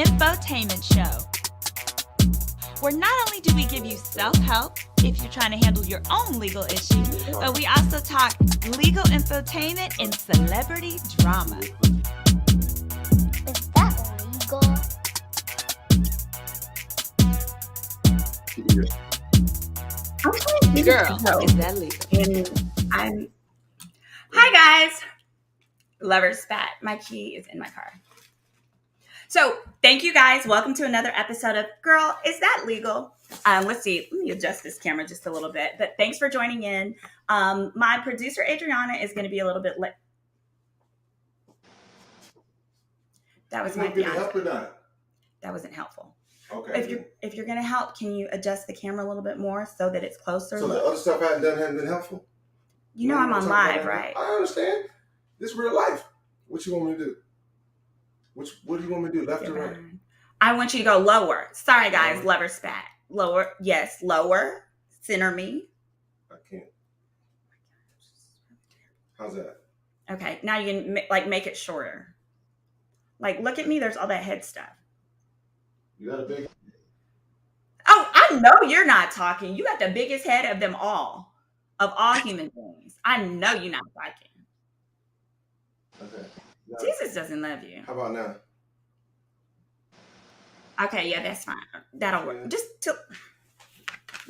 infotainment show, where not only do we give you self-help if you're trying to handle your own legal issue, but we also talk legal infotainment and celebrity drama. Is that legal? Girl, is that legal? Hi guys, Lover's Spat. My key is in my car. So thank you guys. Welcome to another episode of Girl, Is That Legal? Let's see. Let me adjust this camera just a little bit. But thanks for joining in. My producer Adriana is going to be a little bit late. That was my fiance. Help or not? That wasn't helpful. Okay. If you're going to help, can you adjust the camera a little bit more so that it's closer? So the other stuff I hadn't done hasn't been helpful? You know I'm on live, right? I understand. This is real life. What you want me to do? What do you want me to do? Left or right? I want you to go lower. Sorry, guys. Lover Spat. Lower. Yes, lower. Center me. I can't. How's that? Okay. Now you can make it shorter. Like, look at me. There's all that head stuff. You got a big... Oh, I know you're not talking. You got the biggest head of them all. Of all human beings. I know you're not talking. Okay. Now, Jesus doesn't love you. how about now? Okay, yeah, that's fine. That'll work. Yeah.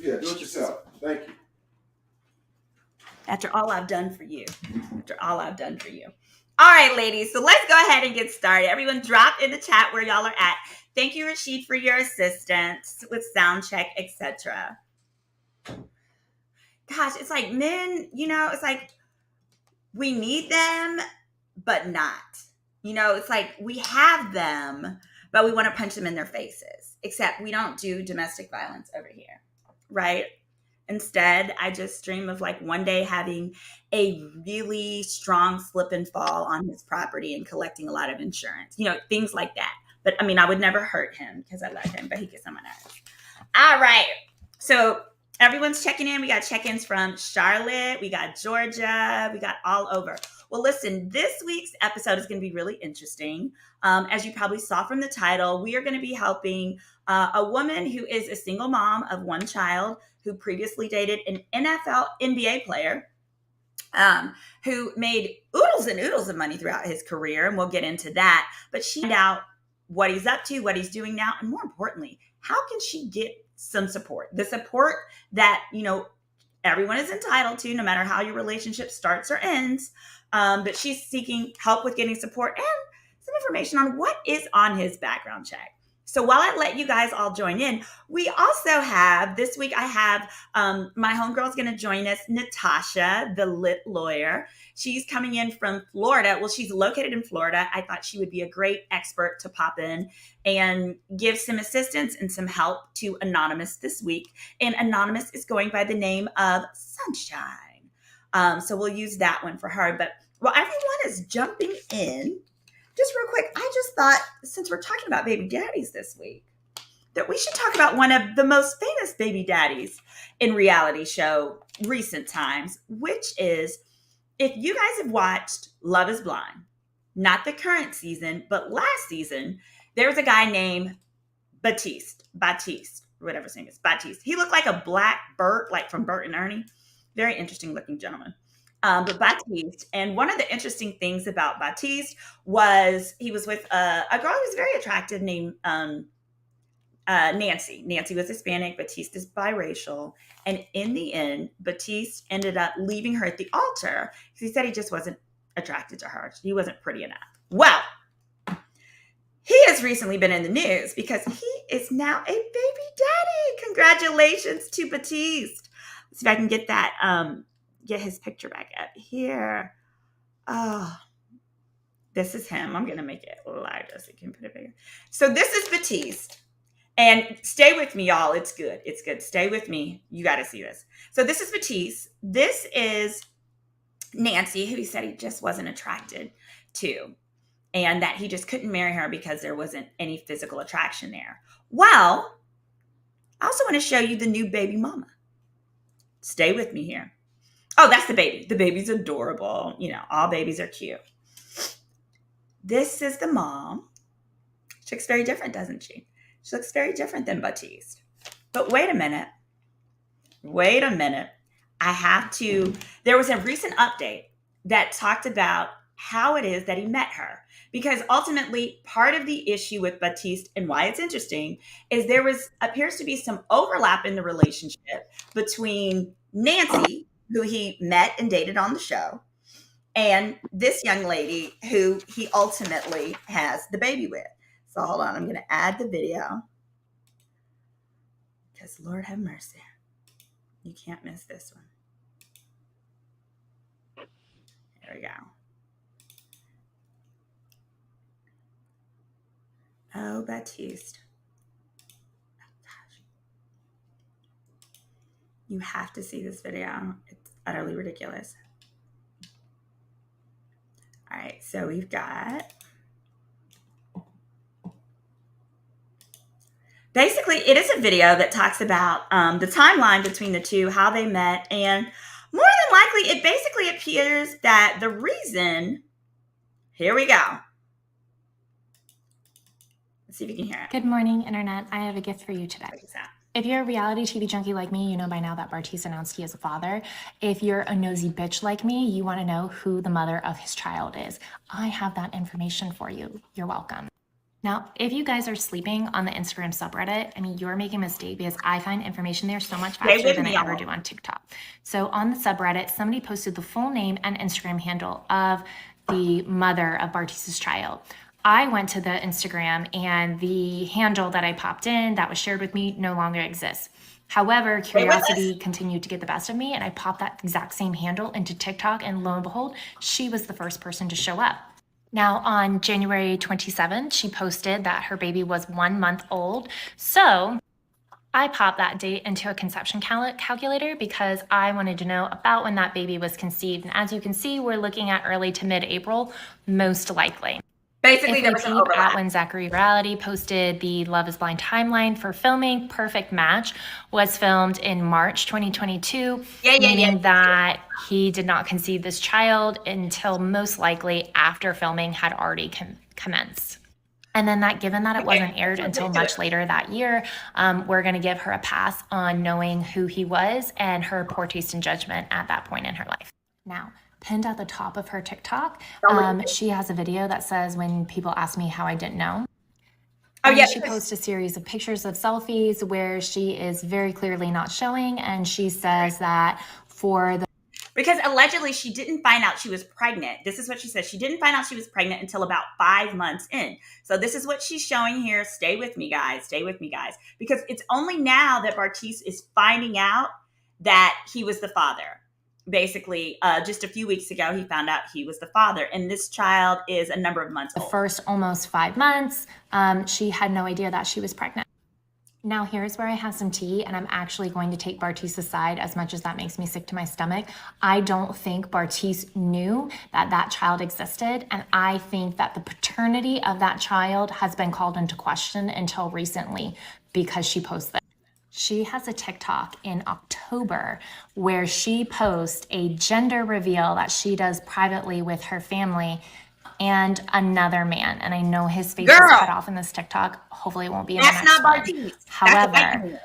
Yeah, do it yourself. Thank you. After all I've done for you. All right, ladies. So let's go ahead and get started. Everyone drop in the chat where y'all are at. Thank you, Rashid, for your assistance with sound check, etc. Gosh, it's like men, it's like we need them, but not. It's like we have them, but we want to punch them in their faces. Except we don't do domestic violence over here, right? Instead, I just dream of like one day having a really strong slip and fall on his property and collecting a lot of insurance, things like that. But I mean, I would never hurt him because I love him, but he gets on my nerves. All right. So everyone's checking in. We got check-ins from Charlotte. We got Georgia. We got all over. Well, listen, this week's episode is going to be really interesting. As you probably saw from the title, we are going to be helping a woman who is a single mom of one child who previously dated an NBA player who made oodles and oodles of money throughout his career. And we'll get into that. But she found out what he's up to, what he's doing now, and more importantly, how can she get some support? The support that, everyone is entitled to, no matter how your relationship starts or ends. But she's seeking help with getting support and some information on what is on his background check. So while I let you guys all join in, we also have, this week I have my homegirl's going to join us, Natasha, the lit lawyer. She's coming in from Florida. Well, she's located in Florida. I thought she would be a great expert to pop in and give some assistance and some help to Anonymous this week. And Anonymous is going by the name of Sunshine. So we'll use that one for her. But while everyone is jumping in, just real quick, I just thought, since we're talking about baby daddies this week, that we should talk about one of the most famous baby daddies in reality show recent times, which is, if you guys have watched Love is Blind, not the current season, but last season, there was a guy named Batiste, whatever his name is, Batiste. He looked like a black Bert, like from Bert and Ernie. Very interesting looking gentleman. But Batiste, and one of the interesting things about Batiste was he was with a girl who was very attractive named Nancy. Nancy was Hispanic. Batiste is biracial. And in the end, Batiste ended up leaving her at the altar because he said he just wasn't attracted to her. He wasn't pretty enough. Well, he has recently been in the news because he is now a baby daddy. Congratulations to Batiste. Let's see if I can get that. Get his picture back up here. Oh, this is him. I'm going to make it larger so you can put it bigger. So this is Batiste. And stay with me, y'all. It's good. It's good. Stay with me. You got to see this. So this is Batiste. This is Nancy, who he said he just wasn't attracted to. And that he just couldn't marry her because there wasn't any physical attraction there. Well, I also want to show you the new baby mama. Stay with me here. Oh, that's the baby. The baby's adorable. All babies are cute. This is the mom. She looks very different, doesn't she? She looks very different than Batiste. But wait a minute. There was a recent update that talked about how it is that he met her. Because ultimately, part of the issue with Batiste and why it's interesting is appears to be some overlap in the relationship between Nancy, who he met and dated on the show, and this young lady who he ultimately has the baby with. So hold on, I'm going to add the video. Because Lord have mercy. You can't miss this one. There we go. Oh, Batiste. Oh, gosh. You have to see this video. It's utterly ridiculous. All right, so we've got... Basically, it is a video that talks about the timeline between the two, how they met, and more than likely, it basically appears that the reason... Here we go. Let's see if you can hear it. Good morning, Internet. I have a gift for you today. If you're a reality TV junkie like me, you know by now that Batiste announced he is a father. If you're a nosy bitch like me, you want to know who the mother of his child is. I have that information for you. You're welcome. Now, if you guys are sleeping on the Instagram subreddit, I mean, you're making a mistake because I find information there so much faster than I ever do on TikTok. So on the subreddit, somebody posted the full name and Instagram handle of the mother of Batiste's child. I went to the Instagram and the handle that I popped in that was shared with me no longer exists. However, curiosity continued to get the best of me and I popped that exact same handle into TikTok and lo and behold, she was the first person to show up. Now on January 27th, she posted that her baby was 1 month old. So I popped that date into a conception calculator because I wanted to know about when that baby was conceived. And as you can see, we're looking at early to mid-April, most likely. Basically, if we peep at when Zachary Reality posted the Love is Blind timeline for filming, Perfect Match was filmed in March 2022, meaning that he did not conceive this child until most likely after filming had already commenced. And then given that it wasn't aired until much later that year, we're going to give her a pass on knowing who he was and her poor taste in judgment at that point in her life. Now, pinned at the top of her TikTok, she has a video that says, when people ask me how I didn't know. She posts a series of pictures of selfies where she is very clearly not showing, and she says that because allegedly she didn't find out she was pregnant. This is what she says. She didn't find out she was pregnant until about 5 months in. So this is what she's showing here. Stay with me, guys. Stay with me, guys. Because it's only now that Batiste is finding out that he was the father. Basically, just a few weeks ago, he found out he was the father, and this child is a number of months old. The first almost 5 months, she had no idea that she was pregnant. Now, here's where I have some tea, and I'm actually going to take Batiste's side as much as that makes me sick to my stomach. I don't think Batiste knew that that child existed, and I think that the paternity of that child has been called into question until recently because she posted it. She has a TikTok in October where she posts a gender reveal that she does privately with her family and another man. And I know his face is cut off in this TikTok. Hopefully it won't be in the next one. That's not Batiste. However,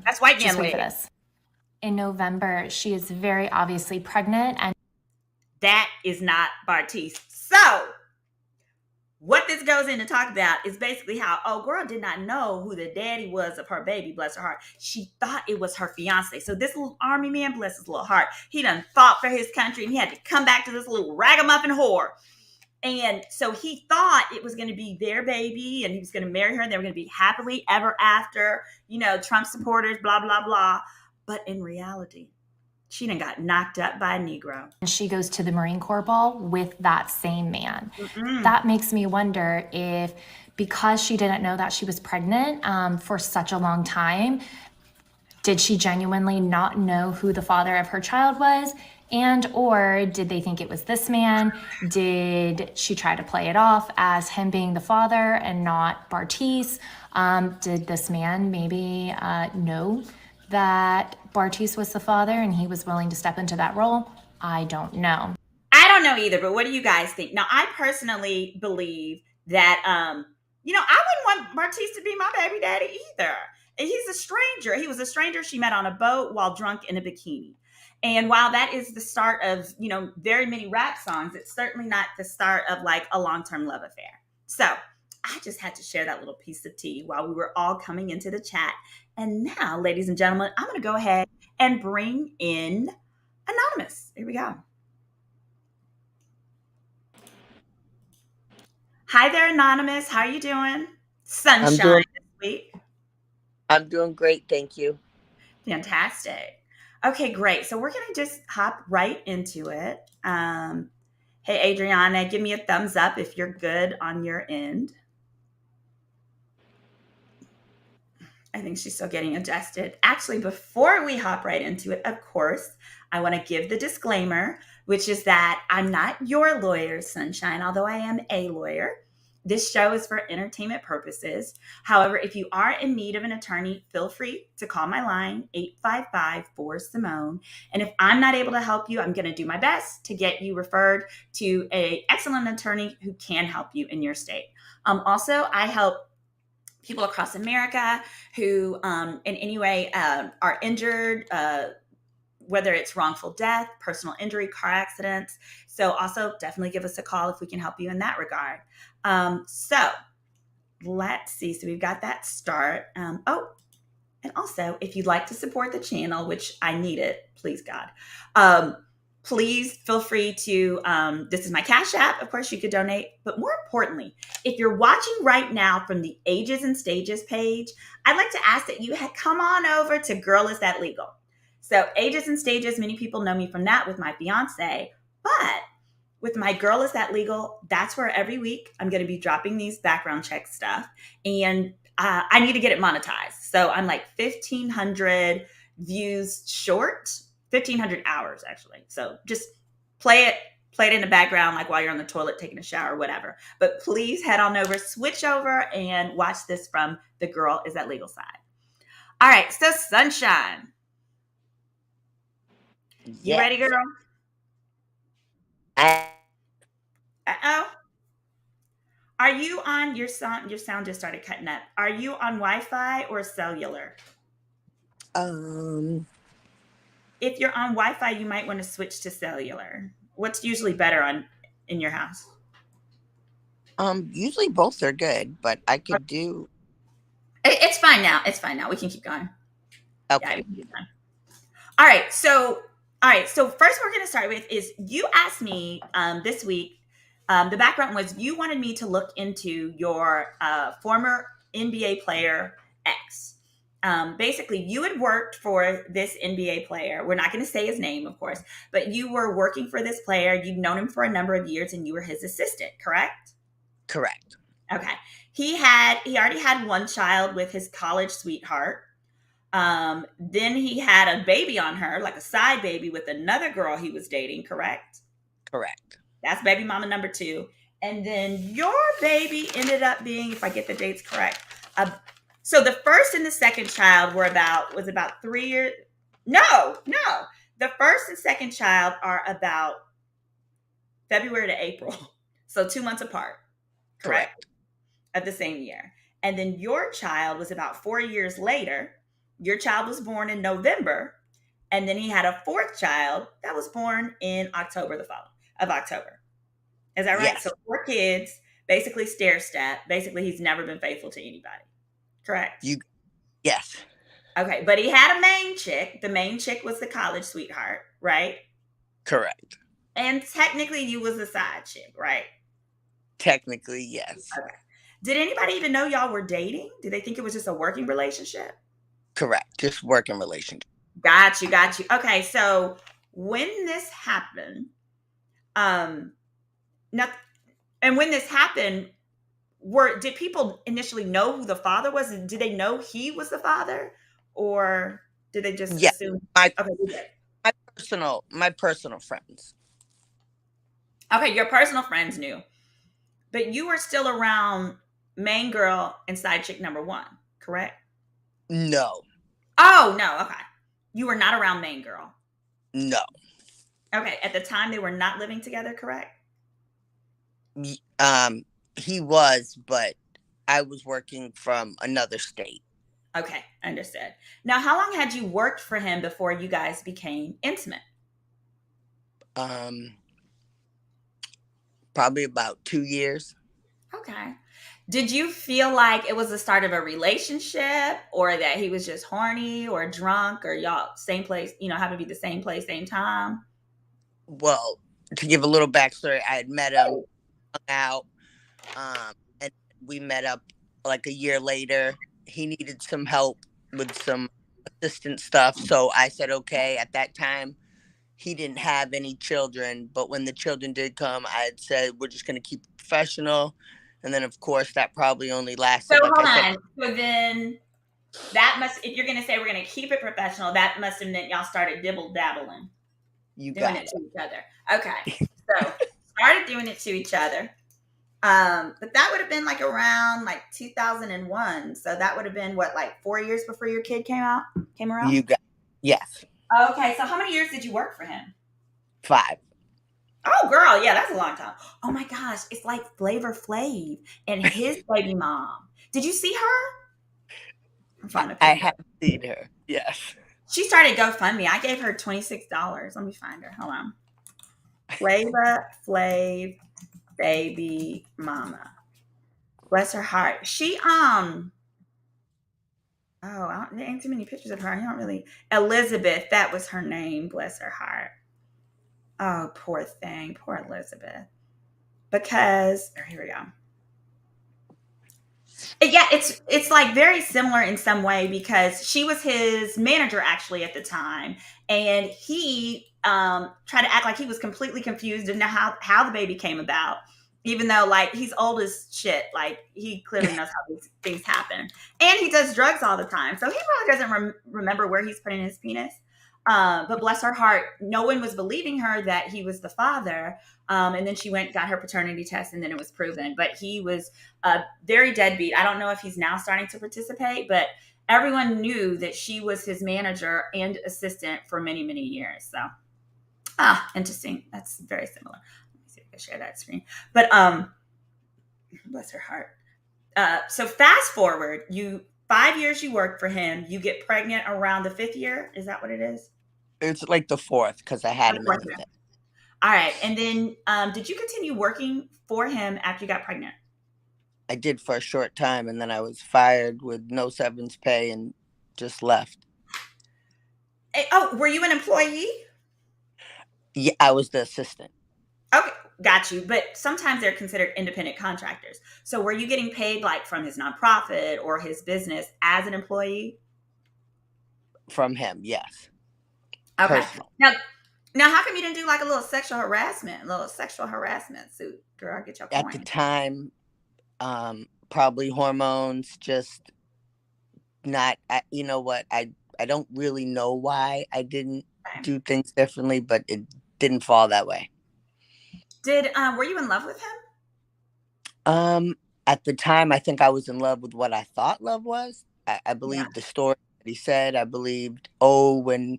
that's white man. Just wait for this. In November, she is very obviously pregnant. And that is not Batiste. So what this goes in to talk about is basically how, girl did not know who the daddy was of her baby, bless her heart. She thought it was her fiance. So this little army man, bless his little heart, he done fought for his country and he had to come back to this little ragamuffin whore. And so he thought it was going to be their baby and he was going to marry her and they were going to be happily ever after, Trump supporters, blah, blah, blah. But in reality, she done got knocked up by a Negro. And she goes to the Marine Corps ball with that same man. Mm-hmm. That makes me wonder if, because she didn't know that she was pregnant for such a long time, did she genuinely not know who the father of her child was? And or did they think it was this man? Did she try to play it off as him being the father and not Batiste? Did this man maybe know that Batiste was the father and he was willing to step into that role? I don't know. I don't know either, but what do you guys think? Now, I personally believe that You know, I wouldn't want Martise to be my baby daddy either. And he's a stranger. He was a stranger she met on a boat while drunk in a bikini. And while that is the start of, you know, very many rap songs, it's certainly not the start of like a long-term love affair. So I just had to share that little piece of tea while we were all coming into the chat. And now, ladies and gentlemen, I'm going to go ahead and bring in Anonymous. Here we go. Hi there, Anonymous. How are you doing? Sunshine this week. I'm doing great, thank you. Fantastic. Okay, great. So we're going to just hop right into it. Hey, Adriana, give me a thumbs up if you're good on your end. I think she's still getting adjusted. Actually, before we hop right into it, of course, I want to give the disclaimer, which is that I'm not your lawyer, Sunshine, although I am a lawyer. This show is for entertainment purposes. However, if you are in need of an attorney, feel free to call my line, 855-4-SYMONE. And if I'm not able to help you, I'm going to do my best to get you referred to an excellent attorney who can help you in your state. Also, I help people across America who in any way are injured, whether it's wrongful death, personal injury, car accidents. So also definitely give us a call if we can help you in that regard. So let's see. So we've got that start. And also if you'd like to support the channel, which I need it, please God, please feel free to, this is my Cash App. Of course, you could donate. But more importantly, if you're watching right now from the Ages and Stages page, I'd like to ask that you come on over to Girl Is That Legal. So Ages and Stages, many people know me from that with my fiance. But with my Girl Is That Legal, that's where every week I'm going to be dropping these background check stuff. And I need to get it monetized. So I'm like 1,500 views short. 1,500 hours, actually. So just play it in the background, like while you're on the toilet, taking a shower, whatever. But please head on over, switch over, and watch this from the Girl Is That Legal side. All right, so Sunshine. You ready, girl? Uh-oh. Are you on your sound? Your sound just started cutting up. Are you on Wi-Fi or cellular? If you're on Wi-Fi, you might want to switch to cellular. What's usually better in your house? Usually both are good, but I could do. It's fine now. It's fine now. We can keep going. Okay. Yeah, we can keep going. All right. So first we're going to start with is you asked me this week. The background was you wanted me to look into your former NBA player ex. Basically, you had worked for this NBA player. We're not going to say his name, of course, but you were working for this player. You've known him for a number of years, and you were his assistant, correct? Correct. Okay. He already had one child with his college sweetheart. Then he had a baby on her, like a side baby with another girl he was dating, correct? Correct. That's baby mama number 2. And then your baby ended up being, if I get the dates correct, so the first and the second child was about 3 years. No. The first and second child are about February to April. So 2 months apart. Correct? Of the same year. And then your child was about 4 years later. Your child was born in November. And then he had a fourth child that was born in October, the following of October. Is that right? Yes. So 4 kids, basically stair step. Basically, he's never been faithful to anybody. Correct? Yes. Okay, but he had a main chick. The main chick was the college sweetheart, right? Correct. And technically, you was the side chick, right? Technically, yes. Okay. Did anybody even know y'all were dating? Did they think it was just a working relationship? Correct. Just working relationship. Got you. Okay, so when this happened, when this happened, did people initially know who the father was? Did they know he was the father, or did they just assume? My personal friends. Okay, your personal friends knew, but you were still around main girl and side chick number 1, correct? No. Oh no. Okay, you were not around main girl. No. Okay, at the time they were not living together, correct? He was, but I was working from another state. Okay, understood. Now, how long had you worked for him before you guys became intimate? Um, Probably about 2 years. Okay. Did you feel like it was the start of a relationship, or that he was just horny or drunk, or y'all same place, happened to be the same place, same time? Well, to give a little backstory, I had met him, hung out, and we met up like a year later. He needed some help with some assistant stuff, so I said okay. At that time, he didn't have any children, but when the children did come, I had said we're just going to keep it professional. And then, of course, that probably only So lasted, like I hold said, on. So then that must, if you're going to say we're going to keep it professional, that must have meant y'all started dibble dabbling, you doing got it it. to each other. Okay. So started doing it to each other. But that would have been like around like 2001. So that would have been what, like 4 years before your kid came around? You got Yes, Okay. So how many years did you work for him? 5. Oh, girl, yeah, that's a long time. Oh my gosh, it's like Flavor Flav and his baby mom. Did you see her? I'm finding a I picture. have seen her. Yes. She started GoFundMe. I gave her $26. Let me find her. Hold on. Flavor Flav baby mama. Bless her heart. There ain't too many pictures of her. I don't really. Elizabeth, that was her name. Bless her heart. Oh, poor thing, poor Elizabeth. Because here we go. Yeah, it's like very similar in some way, because she was his manager actually at the time, and he tried to act like he was completely confused and know how the baby came about, even though like he's old as shit. Like he clearly knows how these things happen, and he does drugs all the time, so he probably doesn't remember where he's putting his penis. But bless her heart, no one was believing her that he was the father. And then she got her paternity test, and then it was proven. But he was very deadbeat. I don't know if he's now starting to participate, but everyone knew that she was his manager and assistant for many, many years. So, interesting. That's very similar. Let me see if I can share that screen. But bless her heart. So fast forward, 5 years you work for him. You get pregnant around the 5th year. Is that what it is? It's like the 4th because I had him in the 5th. All right. And then did you continue working for him after you got pregnant? I did for a short time, and then I was fired with no severance pay and just left. Oh, were you an employee? Yeah, I was the assistant. Okay, got you. But sometimes they're considered independent contractors. So were you getting paid like from his nonprofit or his business as an employee? From him, yes. Okay. Personal. Now, how come you didn't do like a little sexual harassment suit? Girl, get your coin. At the time, probably hormones, just not. You know what? I don't really know why I didn't do things differently, but it didn't fall that way. Were you in love with him? At the time, I think I was in love with what I thought love was. I believed the story that he said. I believed, when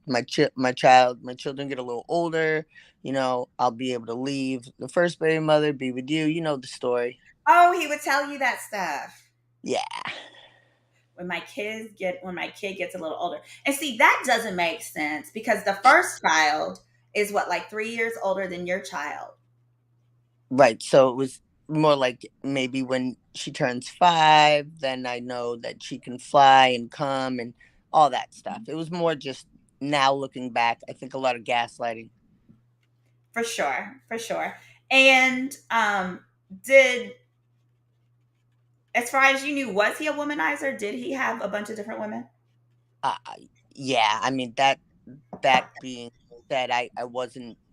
my children get a little older, I'll be able to leave the first baby mother, be with you. You know the story. Oh, he would tell you that stuff. Yeah. When my kid gets a little older. And see, that doesn't make sense, because the first child is what, like 3 years older than your child. Right. So it was more like maybe when she turns 5, then I know that she can fly and come and all that stuff. It was more just, now looking back, I think a lot of gaslighting. For sure. And as far as you knew, was he a womanizer? Did he have a bunch of different women? Yeah. I mean, that being said, I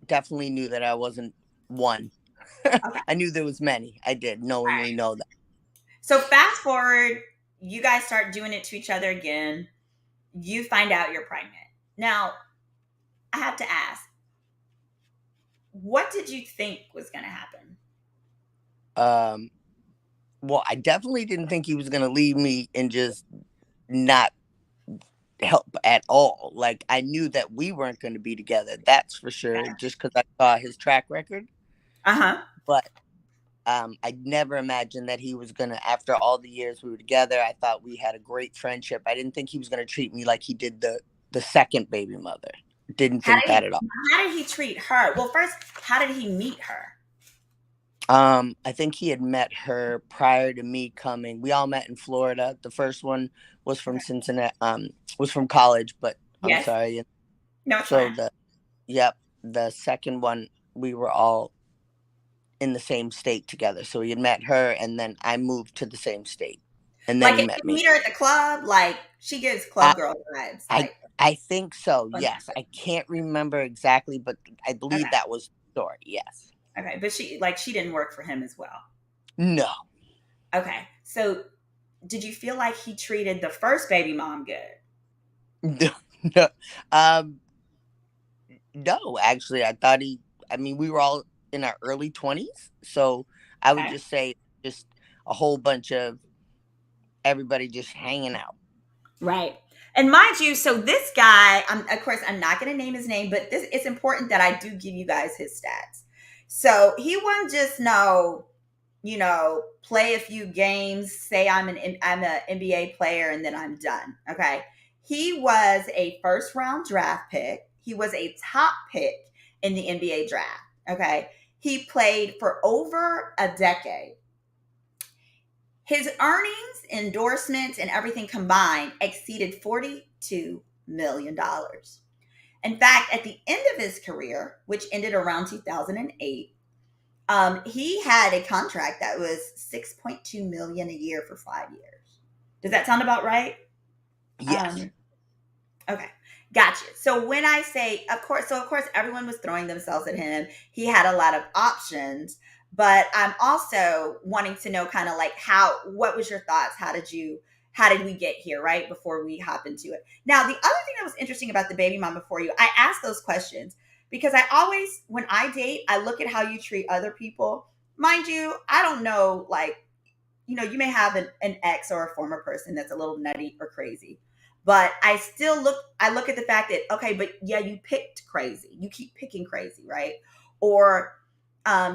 definitely knew that I wasn't one. Okay. I knew there was many. I did knowingly know that. So fast forward, you guys start doing it to each other again. You find out you're pregnant. Now, I have to ask, what did you think was going to happen? Well, I definitely didn't think he was going to leave me and just not help at all. Like, I knew that we weren't going to be together. That's for sure. Just because I saw his track record. Uh-huh. But I never imagined that he was gonna, after all the years we were together, I thought we had a great friendship. I didn't think he was gonna treat me like he did the second baby mother. Didn't How think did that at all. how did he treat her? Well, first, how did he meet her? I think he had met her prior to me coming. We all met in Florida. The first one was from Cincinnati, was from college, but I'm Yes. sorry. No, it's So fine. the second one, we were all in the same state together. So he had met her, and then I moved to the same state, and then Like he if met you me. meet her at the club, like she gives I club girl vibes. I, Like, I think so. okay, Yes, I can't remember exactly, but I believe that was the story. Yes. okay, but she didn't work for him as well. No. Okay, so did you feel like he treated the first baby mom good? No. No, actually, I thought I mean, we were all in our early 20s. So I would Okay, just say just a whole bunch of everybody just hanging out. right. And mind you, so this guy, of course, I'm not going to name his name, but it's important that I do give you guys his stats. So he wasn't just play a few games, say I'm an NBA player, and then I'm done. Okay. He was a first round draft pick. He was a top pick in the NBA draft. Okay. He played for over a decade. His earnings, endorsements, and everything combined exceeded $42 million. In fact, at the end of his career, which ended around 2008, he had a contract that was $6.2 million a year for 5 years. Does that sound about right? Yes. Okay, gotcha. So when I say, of course, everyone was throwing themselves at him. He had a lot of options, but I'm also wanting to know kind of like what was your thoughts? How did we get here, right? Before we hop into it. Now, the other thing that was interesting about the baby mama for you, I asked those questions because I always, when I date, I look at how you treat other people. Mind you, I don't know, like, you may have an ex or a former person that's a little nutty or crazy. But I look at the fact that, okay, but yeah, you picked crazy. You keep picking crazy, right? Or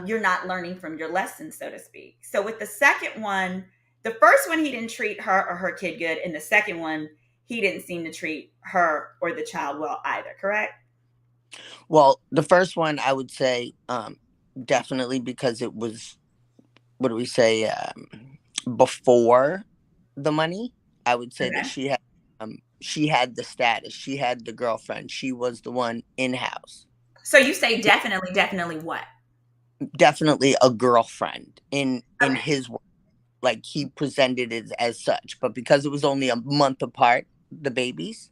you're not learning from your lessons, so to speak. So with the second one, the first one, he didn't treat her or her kid good. And the second one, he didn't seem to treat her or the child well either, correct? Well, the first one I would say definitely because it was, what do we say, before the money. I would say that Okay. she had the status, she had the girlfriend, she was the one in house. So you say definitely what? Definitely a girlfriend in Okay. his work. Like he presented it as such, but because it was only a month apart, the babies,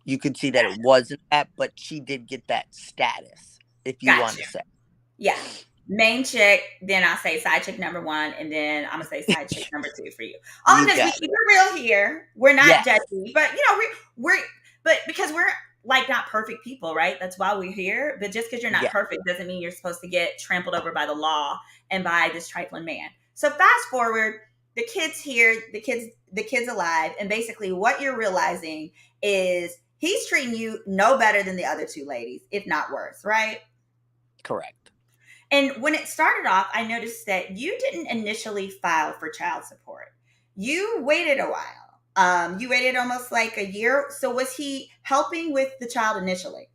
you could see that it wasn't that, but she did get that status, if you want Gotcha. to say. Yeah. Main chick, then I'll say side chick number 1, and then I'm gonna say side chick number 2 for you. All You because we got keep it real here. We're not yes, judgy, but but because we're like not perfect people, right? That's why we're here. But just because you're not yeah, perfect doesn't mean you're supposed to get trampled over by the law and by this trifling man. So fast forward, the kids here, the kids alive, and basically what you're realizing is he's treating you no better than the other two ladies, if not worse, right? correct. And when it started off, I noticed that you didn't initially file for child support. You waited a while. You waited almost like a year. So was he helping with the child initially?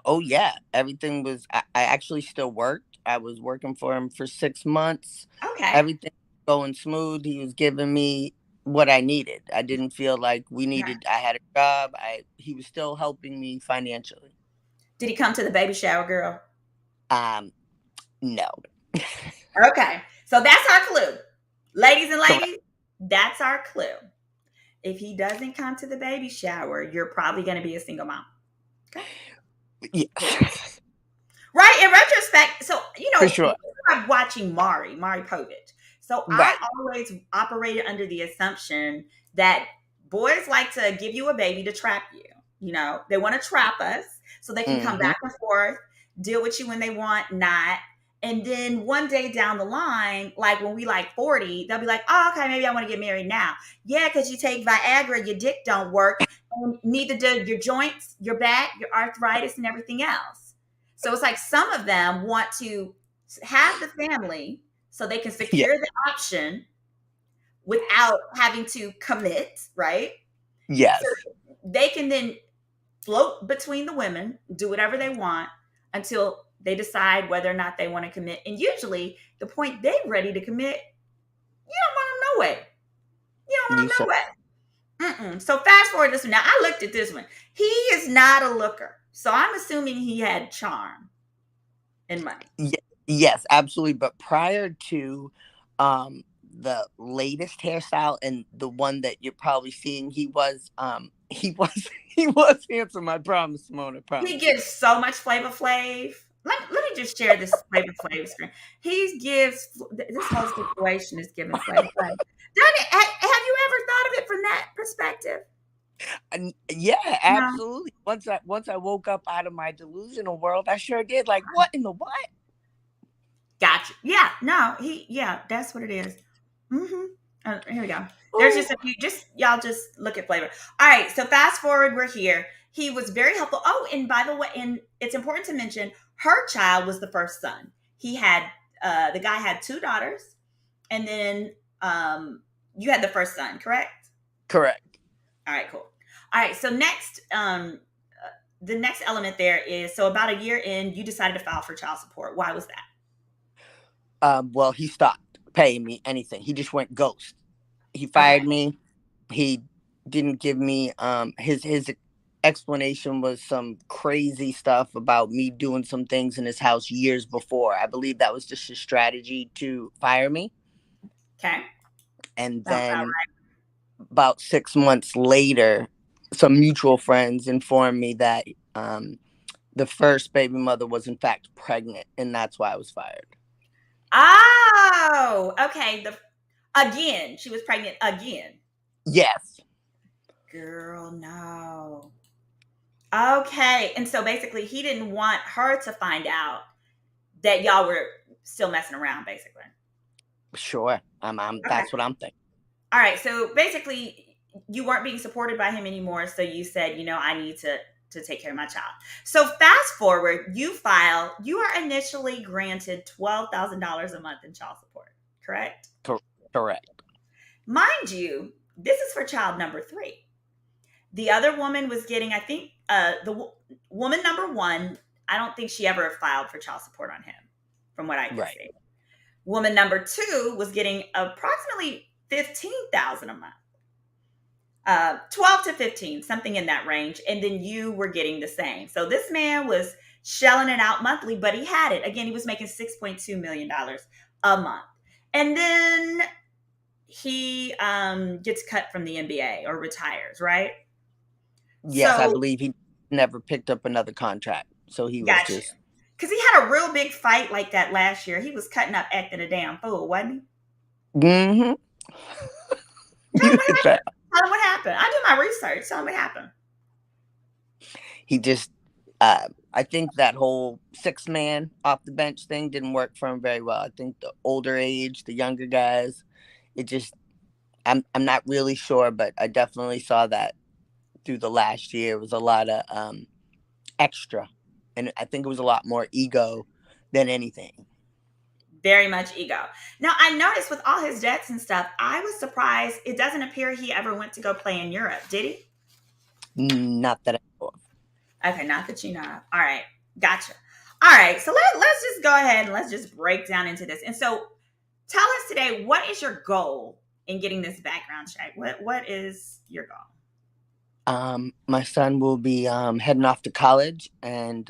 Oh yeah, everything was. I actually still worked. I was working for him for 6 months. Okay. Everything was going smooth. He was giving me what I needed. I didn't feel like Okay. I had a job. He was still helping me financially. Did he come to the baby shower, girl? No. Okay. So that's our clue. Ladies and Correct. ladies, that's our clue. If he doesn't come to the baby shower, you're probably going to be a single mom. Okay. Yeah. Right. In retrospect, so, For sure. I'm watching Mari Povich. So I Right. always operated under the assumption that boys like to give you a baby to trap you. They want to trap us so they can come Hmm. back and forth, deal with you when they want, not. And then one day down the line, like when we like 40, they'll be like, oh, okay, maybe I want to get married now. Yeah, because you take Viagra, your dick don't work, and neither do your joints, your back, your arthritis, and everything else. So it's like some of them want to have the family so they can secure the option without having to commit, right? Yes. So they can then float between the women, do whatever they want until they decide whether or not they want to commit. And usually, the point they're ready to commit, you don't want them no way. You don't want them no way. So fast forward this one. Now, I looked at this one. He is not a looker. So I'm assuming he had charm and money. Yes, absolutely. But prior to the latest hairstyle and the one that you're probably seeing, he was he was handsome. I promise, Simone. I promise. He gives so much Flavor Flav. Let me just share this Flavor Flav screen. He gives, this whole situation is giving Flavor Flav. Have you ever thought of it from that perspective? Yeah, absolutely. No. Once I woke up out of my delusional world, I sure did. Like, what in the what? Gotcha. Yeah, no, that's what it is. Here we go. There's just a few, y'all just look at Flavor. All right, so fast forward, we're here. He was very helpful. Oh, and by the way, and it's important to mention, her child was the first son. He had, the guy had 2 daughters, and then you had the first son, correct? Correct. All right, cool. All right, so next, the next element there is, so about a year in, you decided to file for child support. Why was that? Well, he stopped paying me anything. He just went ghost. He fired me. He didn't give me his explanation was some crazy stuff about me doing some things in his house years before. I believe that was just his strategy to fire me. Okay. And then about 6 months later, some mutual friends informed me that the first baby mother was in fact pregnant, and that's why I was fired. Oh, okay. Again, she was pregnant again. Yes. Girl, no. Okay. And so basically he didn't want her to find out that y'all were still messing around, basically. Sure. That's what I'm thinking. All right. So basically you weren't being supported by him anymore. So you said, I need to take care of my child. So fast forward, you are initially granted $12,000 a month in child support, correct? Correct. Mind you, this is for child number 3. The other woman was getting, I think, the woman number 1, I don't think she ever filed for child support on him, from what I can see. Woman number 2 was getting approximately $15,000 a month. 12 to 15, something in that range. And then you were getting the same. So this man was shelling it out monthly, but he had it. Again, he was making $6.2 million a month. And then he gets cut from the NBA or retires, right? Yes, so, I believe he never picked up another contract. So he was just... Because he had a real big fight like that last year. He was cutting up acting a damn fool, wasn't he? Mm-hmm. Tell him what happened. I do my research. Tell him what happened. He just... I think that whole 6-man off the bench thing didn't work for him very well. I think the older age, the younger guys, it just... I'm not really sure, but I definitely saw that through the last year. It was a lot of extra, and I think it was a lot more ego than anything. Very much ego. Now, I noticed with all his debts and stuff, I was surprised. It doesn't appear he ever went to go play in Europe, did he? Not that I know of. Okay, not that you know of. All right, gotcha. All right, so let's just go ahead and let's just break down into this. And so tell us today, what is your goal in getting this background check? What is your goal? My son will be heading off to college, and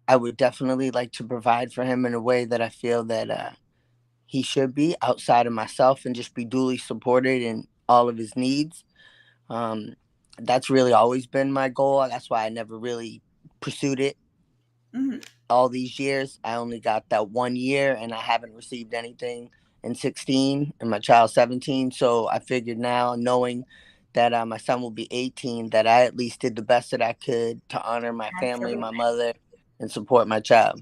I would definitely like to provide for him in a way that I feel that he should be outside of myself, and just be duly supported in all of his needs. That's really always been my goal. That's why I never really pursued it. All these years. I only got that 1 year, and I haven't received anything in 16, and my child's 17. So I figured now, knowing that my son will be 18, that I at least did the best that I could to honor my family, my mother, and support my child.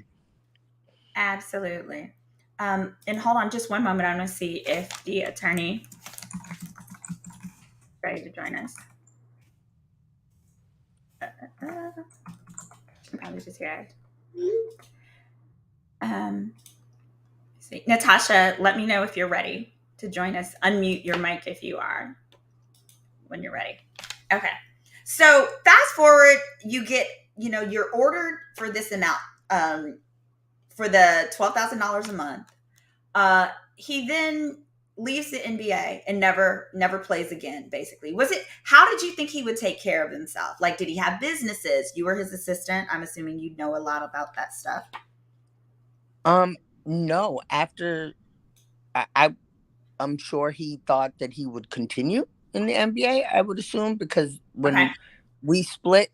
Absolutely. And hold on just one moment. I'm going to see if the attorney is ready to join us. She probably just here. See, Natasha, let me know if you're ready to join us. Unmute your mic if you are when you're ready. Okay. So fast forward, you get, you're ordered for this amount, for the $12,000 a month. He then leaves the NBA and never plays again, basically. How did you think he would take care of himself? Like, did he have businesses? You were his assistant. I'm assuming you know a lot about that stuff. No, after I'm sure he thought that he would continue in the NBA, I would assume, because when we split,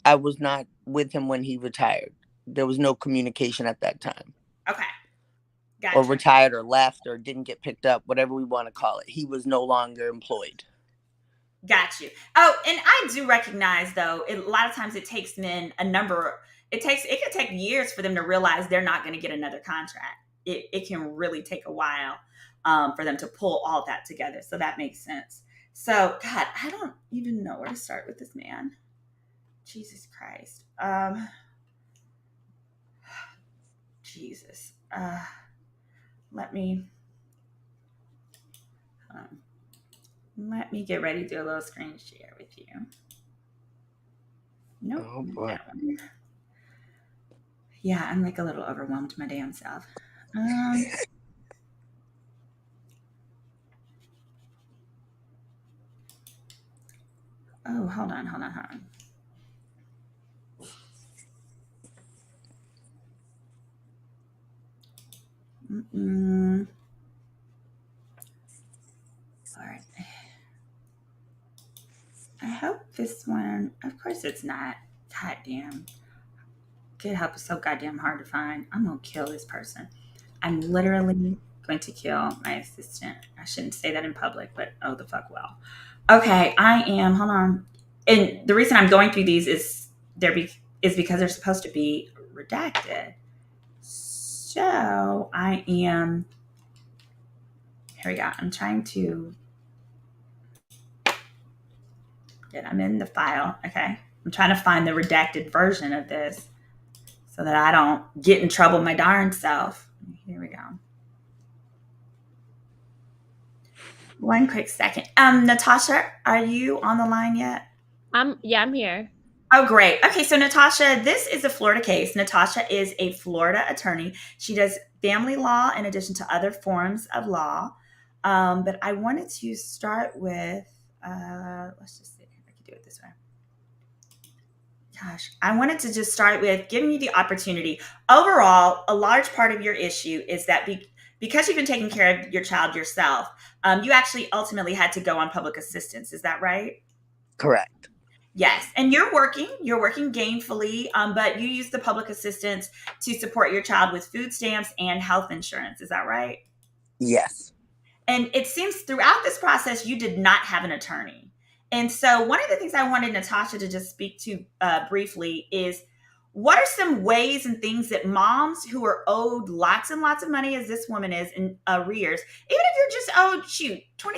I was not with him when he retired. There was no communication at that time. Okay. Gotcha. Or retired or left or didn't get picked up, whatever we want to call it. He was no longer employed. Got you. Oh, and I do recognize, though, a lot of times it takes men it can take years for them to realize they're not going to get another contract. It can really take a while for them to pull all that together. So that makes sense. So, God, I don't even know where to start with this man. Jesus Christ. Jesus. Let me get ready to do a little screen share with you. Nope. Oh, boy. Yeah, I'm like a little overwhelmed my damn self. Oh, hold on. All right. I hope this one, of course it's not. God damn. Good help is so goddamn hard to find. I'm going to kill this person. I'm literally going to kill my assistant. I shouldn't say that in public, but oh, the fuck well. Okay, hold on. And the reason I'm going through these is because they're supposed to be redacted. So here we go. I'm trying to I'm in the file. Okay. I'm trying to find the redacted version of this so that I don't get in trouble my darn self. Here we go. One quick second. Natasha, are you on the line yet? I'm here. Oh, great. Okay, so Natasha, this is a Florida case. Natasha is a Florida attorney. She does family law in addition to other forms of law. But I wanted to start with, let's just see if I can do it this way. Gosh, I wanted to just start with giving you the opportunity. Overall, a large part of your issue is that because you've been taking care of your child yourself, you actually ultimately had to go on public assistance. Is that right? Correct. Yes. And you're working gainfully, but you use the public assistance to support your child with food stamps and health insurance. Is that right? Yes. And it seems throughout this process, you did not have an attorney. And so one of the things I wanted Natasha to just speak to briefly is, what are some ways and things that moms who are owed lots and lots of money, as this woman is, in arrears, even if you're just owed,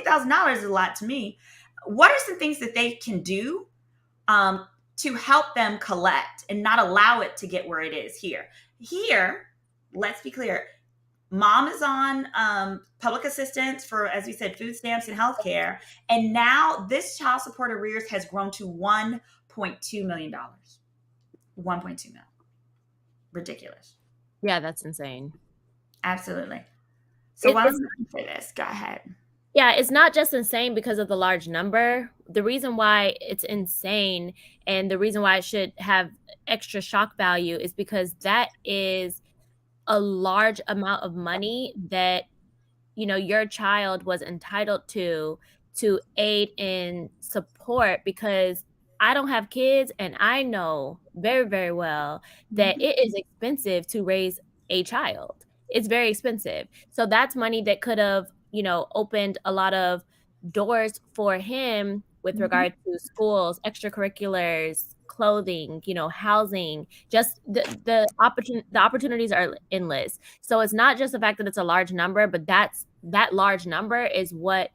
$20,000 is a lot to me. What are some things that they can do to help them collect and not allow it to get where it is here? Here, let's be clear. Mom is on public assistance for, as we said, food stamps and healthcare. And now this child support arrears has grown to $1.2 million. 1.2 million. Ridiculous. Yeah, that's insane. Absolutely. So why don't you say this? Go ahead. Yeah, it's not just insane because of the large number. The reason why it's insane and the reason why it should have extra shock value is because that is a large amount of money that, your child was entitled to aid in support, because I don't have kids and I know very, very well that it is expensive to raise a child. It's very expensive. So that's money that could have, opened a lot of doors for him with regard to schools, extracurriculars, clothing, housing. Just the opportunities are endless. So it's not just the fact that it's a large number, but that large number is what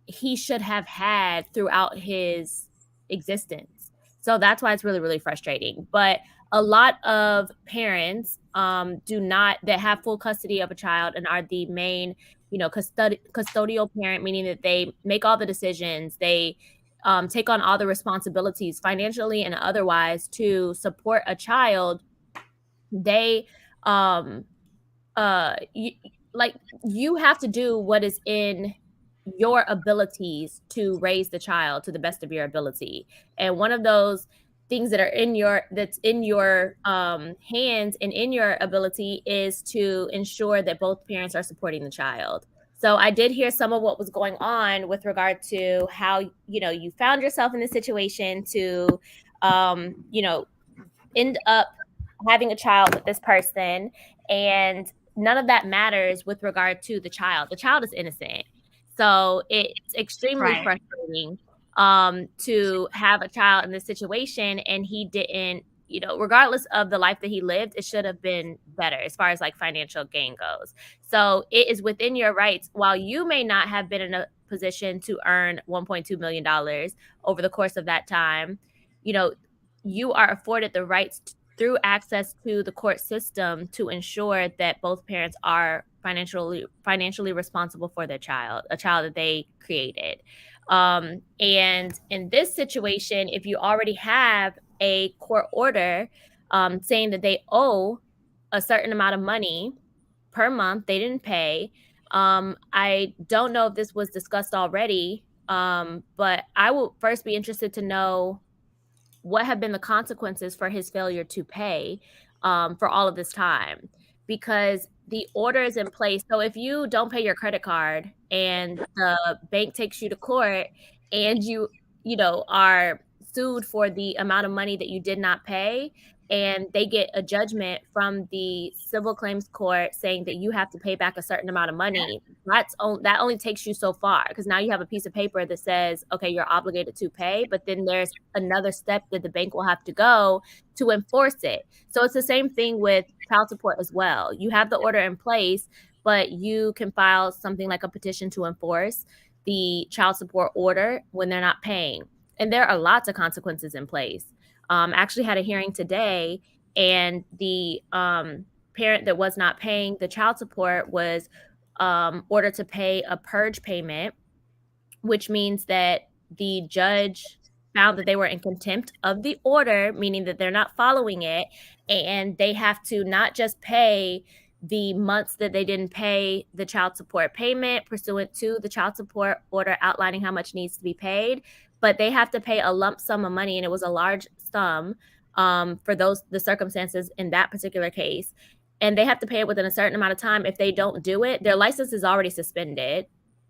he should have had throughout his existence. So that's why it's really, really frustrating. But a lot of parents that have full custody of a child and are the main, custodial parent, meaning that they make all the decisions, they take on all the responsibilities financially and otherwise to support a child, they um you, you have to do what is in your abilities to raise the child to the best of your ability. And one of those things that's in your hands and in your ability is to ensure that both parents are supporting the child. So I did hear some of what was going on with regard to how, you found yourself in this situation to, end up having a child with this person, and none of that matters with regard to the child. The child is innocent. So it's extremely Right. frustrating to have a child in this situation, and he didn't, regardless of the life that he lived, it should have been better as far as like financial gain goes. So it is within your rights. While you may not have been in a position to earn $1.2 million over the course of that time, you are afforded the rights through access to the court system to ensure that both parents are financially responsible for their child, a child that they created. And in this situation, if you already have a court order saying that they owe a certain amount of money per month, they didn't pay. I don't know if this was discussed already, but I will first be interested to know what have been the consequences for his failure to pay for all of this time, because the order is in place. So if you don't pay your credit card and the bank takes you to court and you are sued for the amount of money that you did not pay, and they get a judgment from the civil claims court saying that you have to pay back a certain amount of money, that only takes you so far, because now you have a piece of paper that says, okay, you're obligated to pay, but then there's another step that the bank will have to go to enforce it. So it's the same thing with child support as well. You have the order in place, but you can file something like a petition to enforce the child support order when they're not paying. And there are lots of consequences in place. Actually had a hearing today, and the parent that was not paying the child support was ordered to pay a purge payment, which means that the judge found that they were in contempt of the order, meaning that they're not following it, and they have to not just pay the months that they didn't pay the child support payment pursuant to the child support order outlining how much needs to be paid, but they have to pay a lump sum of money, and it was a large sum for the circumstances in that particular case. And they have to pay it within a certain amount of time. If they don't do it, their license is already suspended,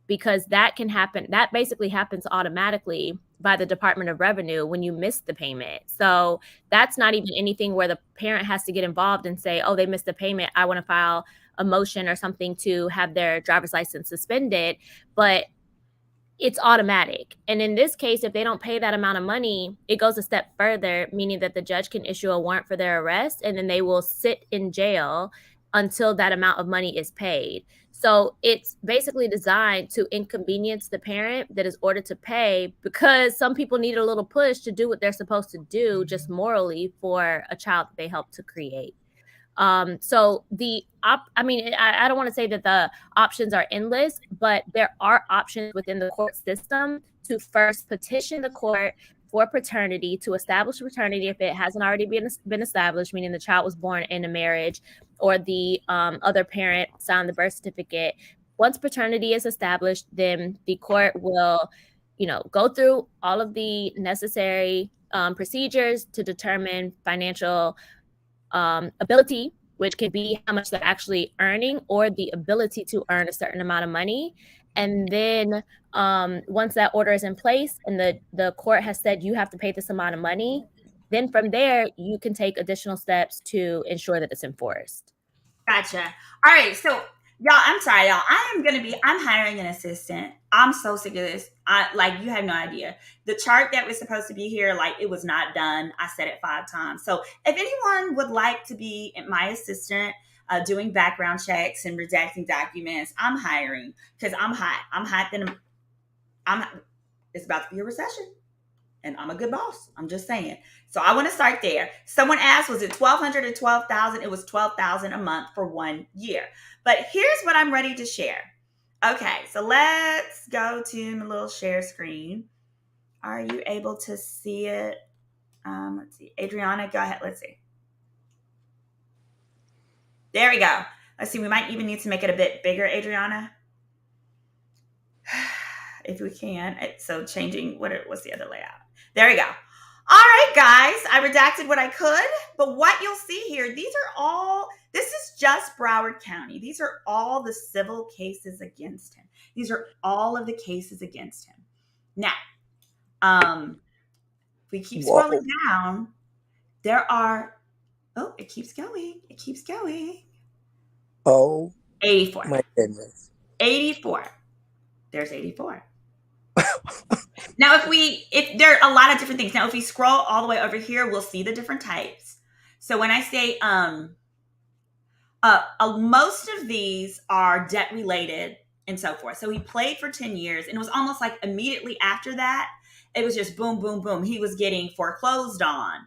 because that can happen. That basically happens automatically by the Department of Revenue when you miss the payment. So that's not even anything where the parent has to get involved and say, oh, they missed the payment, I want to file a motion or something to have their driver's license suspended. But it's automatic. And in this case, if they don't pay that amount of money, it goes a step further, meaning that the judge can issue a warrant for their arrest, and then they will sit in jail until that amount of money is paid. So it's basically designed to inconvenience the parent that is ordered to pay, because some people need a little push to do what they're supposed to do just morally for a child that they helped to create. So I don't want to say that the options are endless, but there are options within the court system to first petition the court for paternity, to establish paternity if it hasn't already been established, meaning the child was born in a marriage or the other parent signed the birth certificate. Once paternity is established, then the court will, go through all of the necessary procedures to determine financial ability, which can be how much they're actually earning or the ability to earn a certain amount of money. And then once that order is in place and the court has said you have to pay this amount of money, then from there, you can take additional steps to ensure that it's enforced. Gotcha. All right. So, y'all, I'm sorry, y'all. I'm hiring an assistant. I'm so sick of this. You have no idea. The chart that was supposed to be here, it was not done. I said it 5 times. So if anyone would like to be my assistant, doing background checks and redacting documents, I'm hiring, because I'm hot. I'm hot. It's about to be a recession. and I'm a good boss. I'm just saying. So I want to start there. Someone asked, was it 1,200 or 12,000? It was 12,000 a month for 1 year. But here's what I'm ready to share. Okay, so let's go to my little share screen. Are you able to see it? Let's see. Adriana, go ahead. Let's see. There we go. Let's see. We might even need to make it a bit bigger, Adriana. If we can. So changing, what's the other layout? There we go. All right, guys. I redacted what I could, but what you'll see here, this is just Broward County. These are all the civil cases against him. These are all of the cases against him. Now, if we keep scrolling down, there are, it keeps going. It keeps going. Oh, 84. my goodness. 84. There's 84. Now, if there are a lot of different things. Now, if we scroll all the way over here, we'll see the different types. So when I say, most of these are debt related and so forth. So he played for 10 years and it was almost like immediately after that, it was just boom, boom, boom. He was getting foreclosed on.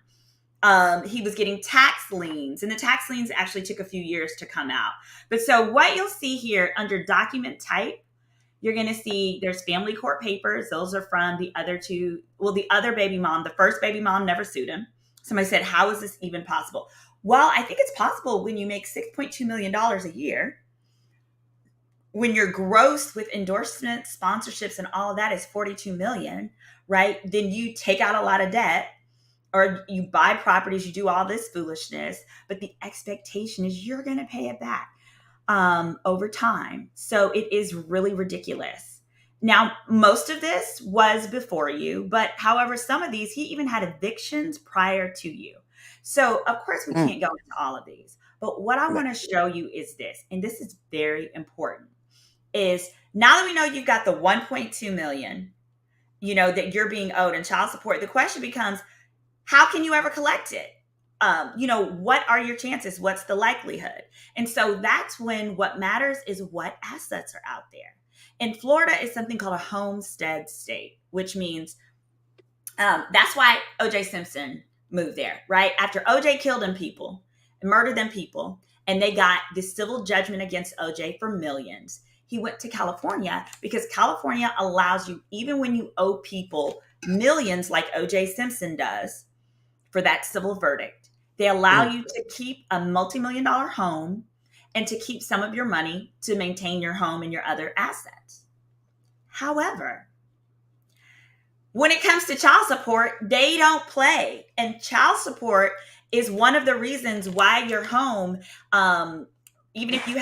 He was getting tax liens, and the tax liens actually took a few years to come out. But so what you'll see here under document type, you're going to see there's family court papers. Those are from the other two. Well, the other baby mom, the first baby mom never sued him. Somebody said, how is this even possible? Well, I think it's possible when you make $6.2 million a year, when your gross with endorsements, sponsorships, and all of that is $42 million, right? Then you take out a lot of debt, or you buy properties, you do all this foolishness, but the expectation is you're going to pay it back over time. So it is really ridiculous. Now, most of this was before you, but however, some of these, he even had evictions prior to you. So of course we can't go into all of these, but what I want to show you is this, and this is very important, is now that we know you've got the 1.2 million, that you're being owed in child support, the question becomes, how can you ever collect it? What are your chances? What's the likelihood? And so that's when what matters is what assets are out there. In Florida, it's something called a homestead state, which means that's why O.J. Simpson moved there, right? After O.J. killed them people, murdered them people, and they got this civil judgment against O.J. for millions. He went to California because California allows you, even when you owe people millions like O.J. Simpson does for that civil verdict, they allow you to keep a multi-million-dollar home and to keep some of your money to maintain your home and your other assets. However, when it comes to child support, they don't play. And child support is one of the reasons why your home, even if you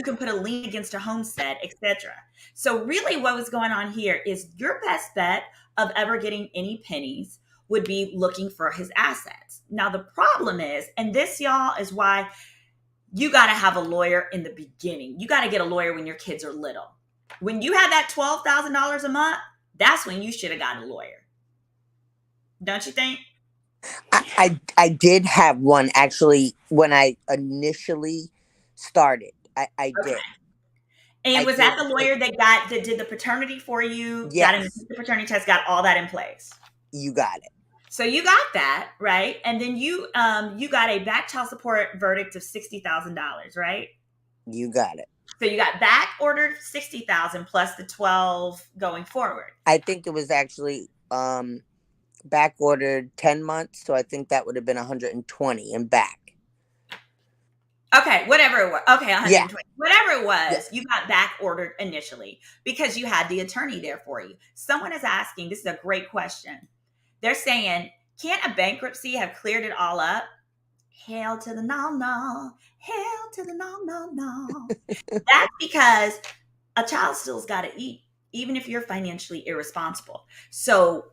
can put a lien against a homestead, etc. So really what was going on here is your best bet of ever getting any pennies would be looking for his assets. Now, the problem is, and this, y'all, is why you got to have a lawyer in the beginning. You got to get a lawyer when your kids are little. When you have that $12,000 a month, that's when you should have got a lawyer. Don't you think? I did have one, actually, when I initially started. I did. And was that the lawyer that did the paternity for you? Yes. Got in the paternity test, got all that in place? You got it. So you got that, right? And then you got a back child support verdict of $60,000, right? You got it. So you got back ordered $60,000 plus the 12 going forward. I think it was actually back ordered 10 months, so I think that would have been 120 and back. Okay, whatever it was. Okay, 120. Yeah. Whatever it was, you got back ordered initially because you had the attorney there for you. Someone is asking, this is a great question. They're saying, can't a bankruptcy have cleared it all up? Hail to the no. Hail to the no. That's because a child still's got to eat, even if you're financially irresponsible. So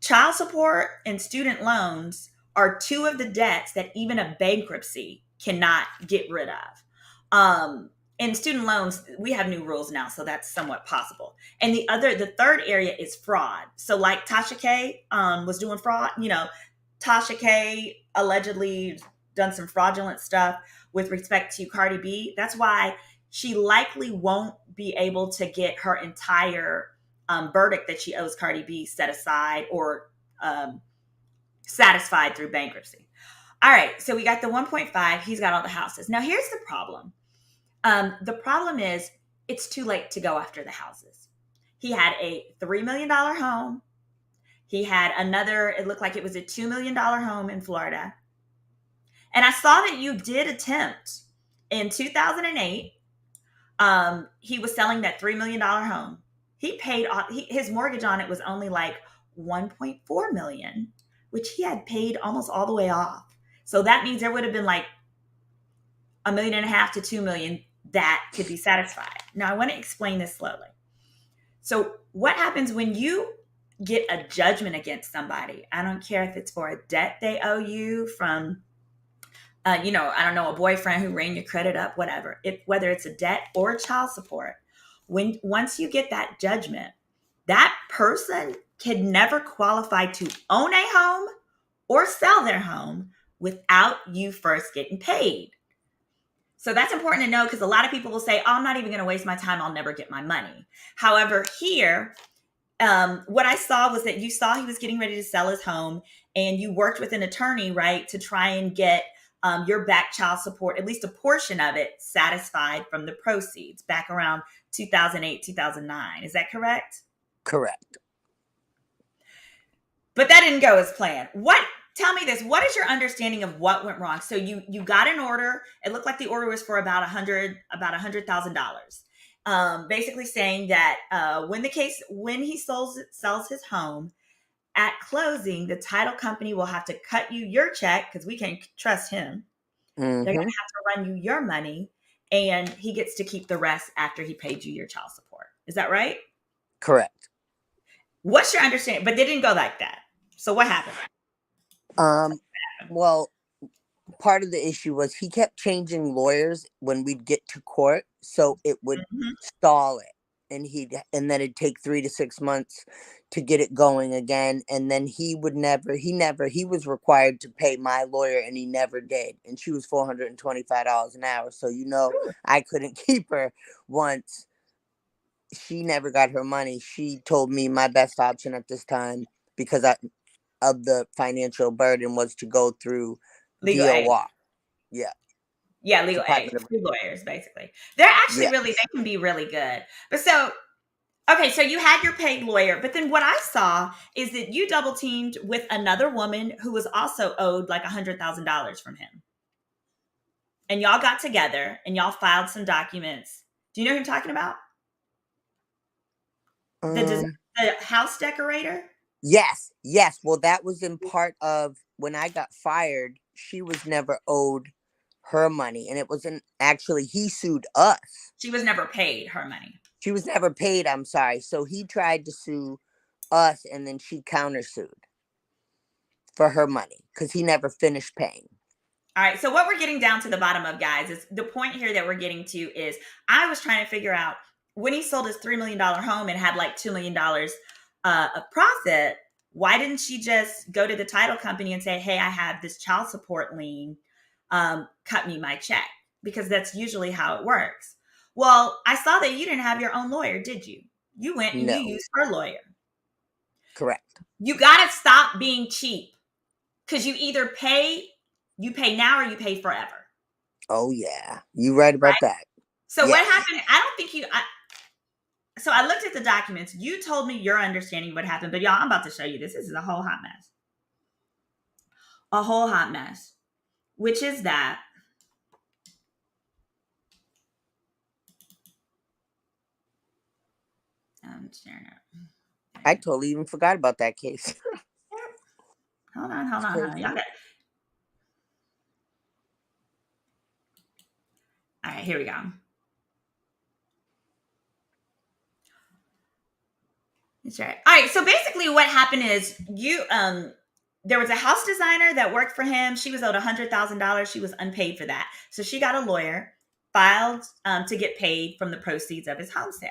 child support and student loans are two of the debts that even a bankruptcy cannot get rid of. In student loans, we have new rules now, so that's somewhat possible. And the third area is fraud. So like Tasha K was doing fraud, Tasha K allegedly done some fraudulent stuff with respect to Cardi B. That's why she likely won't be able to get her entire verdict that she owes Cardi B set aside or satisfied through bankruptcy. All right, so we got the 1.5. He's got all the houses. Now here's the problem. The problem is it's too late to go after the houses. He had a $3 million home. He had another, it looked like it was a $2 million home in Florida. And I saw that you did attempt in 2008. He was selling that $3 million home. He paid off, his mortgage on it was only like $1.4 million, which he had paid almost all the way off. So that means there would have been like $1.5 million to $2 million that could be satisfied. Now I want to explain this slowly. So what happens when you get a judgment against somebody? I don't care if it's for a debt they owe you from, I don't know, a boyfriend who ran your credit up, whatever. Whether it's a debt or child support, once you get that judgment, that person can never qualify to own a home or sell their home without you first getting paid. So that's important to know, because a lot of people will say, oh, I'm not even going to waste my time. I'll never get my money. However, here, what I saw was that you saw he was getting ready to sell his home, and you worked with an attorney, right, to try and get your back child support, at least a portion of it, satisfied from the proceeds back around 2008, 2009. Is that correct? Correct. But that didn't go as planned. Tell me this. What is your understanding of what went wrong? So you got an order. It looked like the order was for about $100,000. Basically saying that when he sells his home, at closing, the title company will have to cut you your check, because we can't trust him. Mm-hmm. They're going to have to run you your money, and he gets to keep the rest after he paid you your child support. Is that right? Correct. What's your understanding? But they didn't go like that. So what happened? Well, part of the issue was he kept changing lawyers when we'd get to court, so it would stall it, and then it'd take 3 to 6 months to get it going again, and then he was required to pay my lawyer, and he never did, and she was $425 an hour, so I couldn't keep her. Once she never got her money, she told me my best option at this time, because of the financial burden, was to go through legal aid. DOR. Yeah. Yeah, legal aid. Two lawyers, basically. They're actually they can be really good. But so you had your paid lawyer, but then what I saw is that you double teamed with another woman who was also owed like $100,000 from him. And y'all got together and y'all filed some documents. Do you know who I'm talking about? The house decorator? Yes. Well, that was in part of when I got fired. She was never owed her money, and it wasn't actually, he sued us. She was never paid her money. She was never paid. I'm sorry. So he tried to sue us, and then she countersued for her money because he never finished paying. All right. So what we're getting down to the bottom of, guys, is the point here that we're getting to is I was trying to figure out when he sold his $3 million home and had like $2 million of profit, why didn't she just go to the title company and say, hey, I have this child support lien, cut me my check? Because that's usually how it works. Well, I saw that you didn't have your own lawyer, did you? You went and you used her lawyer. Correct. You got to stop being cheap, because you either pay now or you pay forever. Oh, yeah. You right about that. So what happened? I don't think so I looked at the documents. You told me your understanding of what happened, but y'all, I'm about to show you this. This is a whole hot mess. A whole hot mess, which is that I'm sharing it. I totally even forgot about that case. Hold on. Y'all got... All right, here we go. That's right. All right. So basically what happened is there was a house designer that worked for him. She was owed $100,000. She was unpaid for that. So she got a lawyer, filed to get paid from the proceeds of his home sale.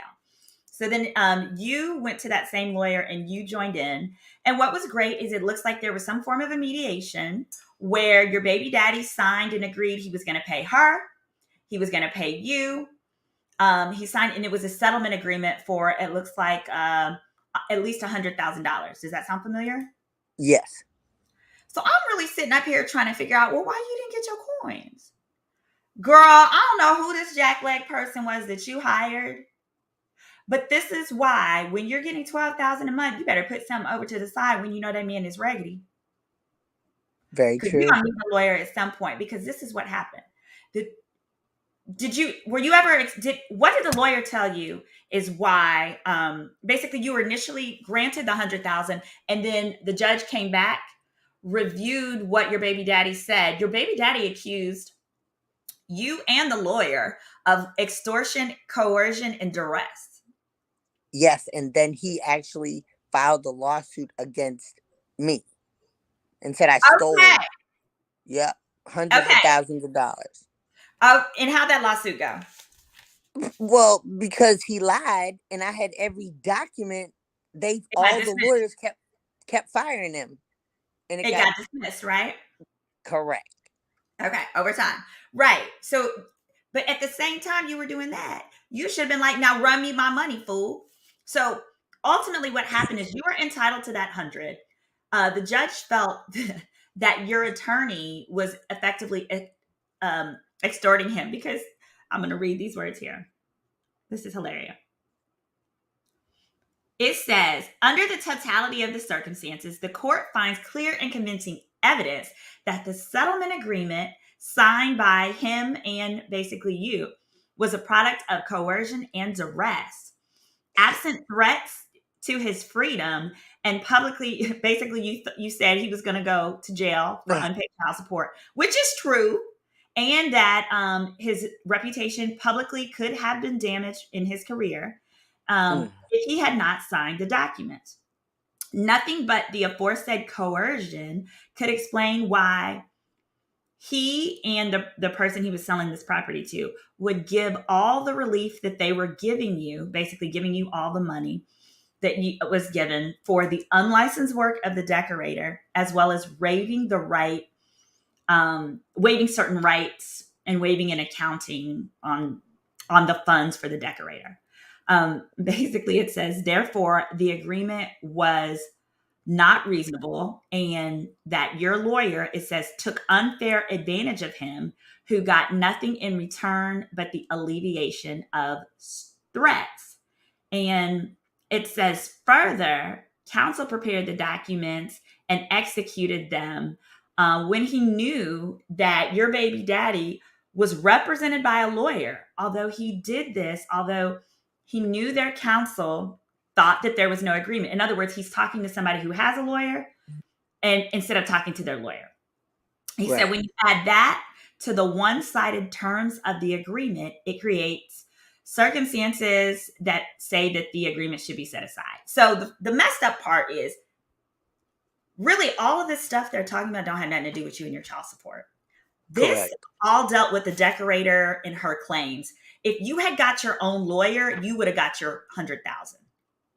So then you went to that same lawyer and you joined in. And what was great is it looks like there was some form of a mediation where your baby daddy signed and agreed he was going to pay her. He was going to pay you. He signed, and it was a settlement agreement for, it looks like, at least $100,000. Does that sound familiar? Yes. So I'm really sitting up here trying to figure out, well, why you didn't get your coins? Girl, I don't know who this jackleg person was that you hired. But this is why when you're getting $12,000 a month, you better put something over to the side when you know that man is raggedy. Very Because you're true. gonna need a lawyer at some point. Because this is what happened. What did the lawyer tell you is why basically you were initially granted the 100,000 and then the judge came back, reviewed what your baby daddy said. Your baby daddy accused you and the lawyer of extortion, coercion, and duress. Yes, and then he actually filed a lawsuit against me and said I Okay. stole. Yep, hundreds of Okay. thousands of dollars. And how'd that lawsuit go? Well, because he lied, and I had every document. All the lawyers kept firing him, and it got dismissed, right? correct. Okay, over time, right? So, but at the same time you were doing that, you should have been like, "Now run me my money, fool." So ultimately, what happened is you were entitled to that 100. The judge felt that your attorney was effectively extorting him because I'm going to read these words here. This is hilarious. It says, under the totality of the circumstances, the court finds clear and convincing evidence that the settlement agreement signed by him and basically you was a product of coercion and duress. Absent threats to his freedom and publicly, basically you said he was going to go to jail for unpaid child support, which is true. And that his reputation publicly could have been damaged in his career if he had not signed the document. Nothing but the aforesaid coercion could explain why he and the person he was selling this property to would give all the relief that they were giving you, basically giving you all the money that was given for the unlicensed work of the decorator, as well as waiving certain rights and waiving an accounting on the funds for the decorator. Basically, it says, therefore, the agreement was not reasonable and that your lawyer, it says, took unfair advantage of him who got nothing in return but the alleviation of threats. And it says further, counsel prepared the documents and executed them when he knew that your baby daddy was represented by a lawyer. Although he knew their counsel thought that there was no agreement. In other words, he's talking to somebody who has a lawyer and instead of talking to their lawyer. He said, when you add that to the one-sided terms of the agreement, it creates circumstances that say that the agreement should be set aside. So the messed up part is really all of this stuff they're talking about don't have nothing to do with you and your child support. This all dealt with the decorator and her claims. If you had got your own lawyer, you would have got your 100,000.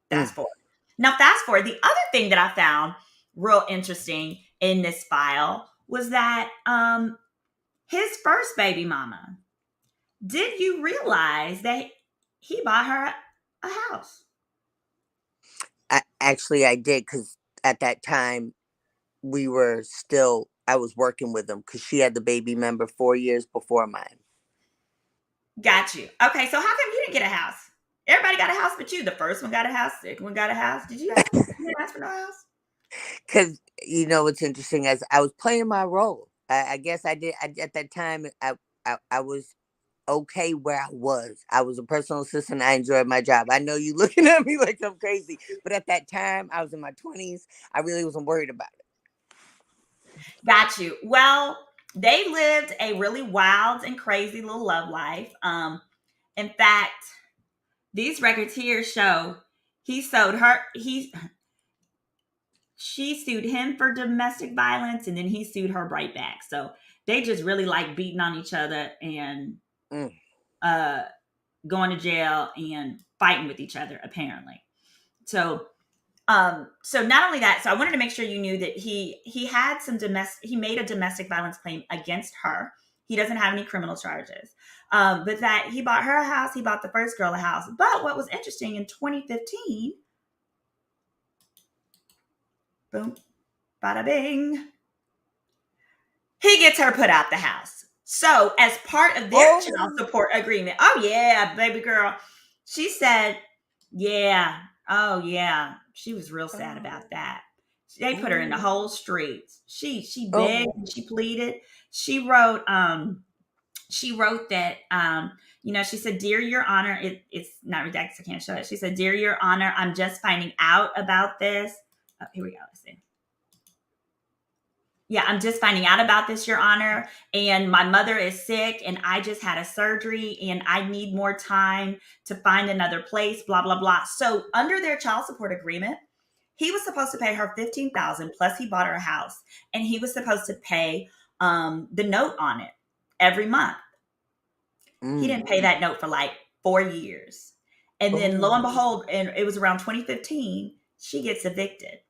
Fast forward. Now, fast forward. The other thing that I found real interesting in this file was that his first baby mama, did you realize that he bought her a house? I did, because at that time I was working with him because she had the baby member 4 years before mine. Got you. Okay, so how come you didn't get a house? Everybody got a house but you. The first one got a house, the second one got a house. Did you ask for no house? Because, what's interesting is I was playing my role. I guess I did. At that time, I was okay where I was. I was a personal assistant. I enjoyed my job. I know you looking at me like I'm crazy, but at that time, I was in my 20s. I really wasn't worried about it. Got you. Well, they lived a really wild and crazy little love life. In fact, these records here show she sued him for domestic violence, and then he sued her right back. So they just really like beating on each other and going to jail and fighting with each other, apparently. So not only that, so I wanted to make sure you knew that he made a domestic violence claim against her. He doesn't have any criminal charges. But that he bought her a house, he bought the first girl a house. But what was interesting, in 2015, boom, bada bing. He gets her put out the house. So as part of their child support agreement, oh yeah, baby girl, she said, yeah, oh yeah, she was real sad about that. They put her in the whole streets. She begged, she pleaded. She wrote that she said, "Dear Your Honor," it's not redacted, I can't show it. She said, "Dear Your Honor, I'm just finding out about this." Oh, here we go. Let's see. Yeah, I'm just finding out about this, Your Honor. And my mother is sick and I just had a surgery and I need more time to find another place, blah, blah, blah. So under their child support agreement, he was supposed to pay her $15,000 plus he bought her a house and he was supposed to pay the note on it every month. He didn't pay that note for like 4 years. And then lo and behold, and it was around 2015, she gets evicted.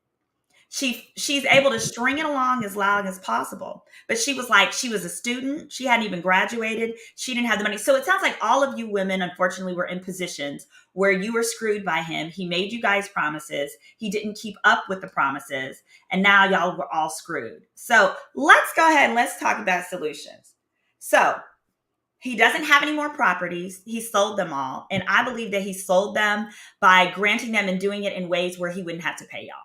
She's able to string it along as long as possible. But she was a student. She hadn't even graduated. She didn't have the money. So it sounds like all of you women, unfortunately, were in positions where you were screwed by him. He made you guys promises. He didn't keep up with the promises. And now y'all were all screwed. So let's go ahead and let's talk about solutions. So he doesn't have any more properties. He sold them all. And I believe that he sold them by granting them and doing it in ways where he wouldn't have to pay y'all.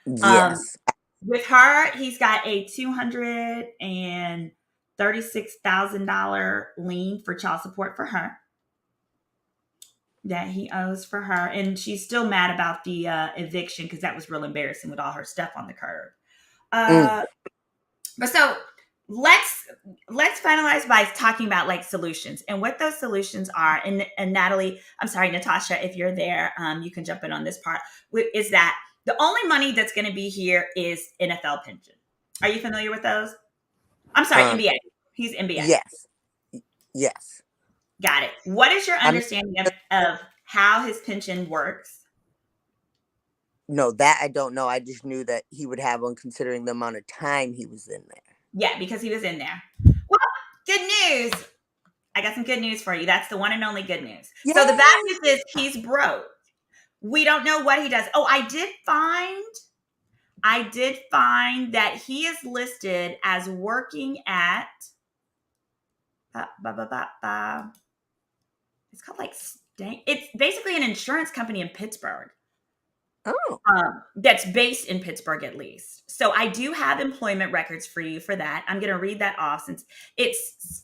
Yes. With her, he's got a $236,000 lien for child support for her that he owes for her. And she's still mad about the eviction because that was real embarrassing with all her stuff on the curb. But so let's finalize by talking about like solutions and what those solutions are. And Natalie, I'm sorry, Natasha, if you're there, you can jump in on this part, is that the only money that's going to be here is NFL pension. Are you familiar with those? I'm sorry, NBA. He's NBA. Yes. Got it. What is your understanding of how his pension works? No, that I don't know. I just knew that he would have one considering the amount of time he was in there. Yeah, because he was in there. Well, good news. I got some good news for you. That's the one and only good news. Yay! So the bad news is he's broke. We don't know what he does. Oh, I did find that he is listed as working at it's called like it's basically an insurance company in Pittsburgh. Oh. That's based in Pittsburgh at least. So I do have employment records for you for that. I'm going to read that off since it's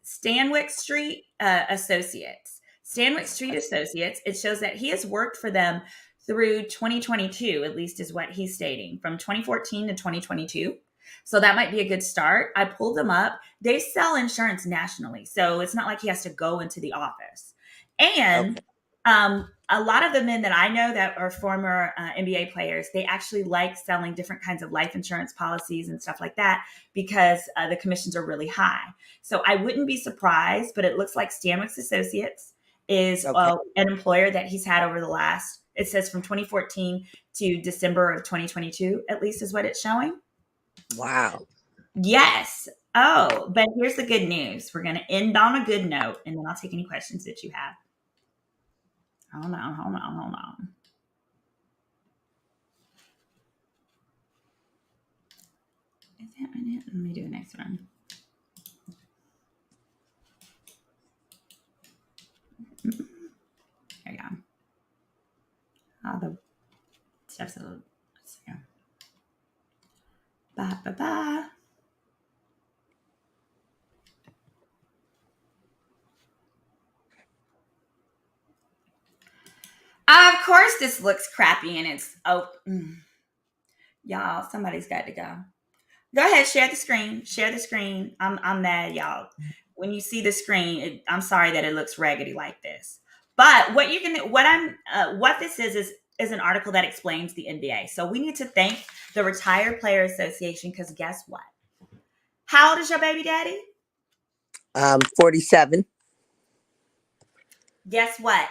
Stanwyck Street Associates. Stanwyck Street Associates, it shows that he has worked for them through 2022, at least is what he's stating, from 2014 to 2022. So that might be a good start. I pulled them up. They sell insurance nationally. So it's not like he has to go into the office. And a lot of the men that I know that are former NBA players, they actually like selling different kinds of life insurance policies and stuff like that because the commissions are really high. So I wouldn't be surprised, but it looks like Stanwyck Associates is an employer that he's had over the last, it says from 2014 to December of 2022, at least is what it's showing. Wow. Yes. Oh, but here's the good news. We're going to end on a good note, and then I'll take any questions that you have. Hold on. Is that one? Let me do the next one. There you go. All the steps. Let's see. Ba. Of course, this looks crappy and it's y'all. Somebody's got to go. Go ahead, share the screen. I'm mad, y'all. When you see the screen, I'm sorry that it looks raggedy like this. But what this is an article that explains the NBA. So we need to thank the Retired Player Association because guess what? How old is your baby daddy? 47. Guess what?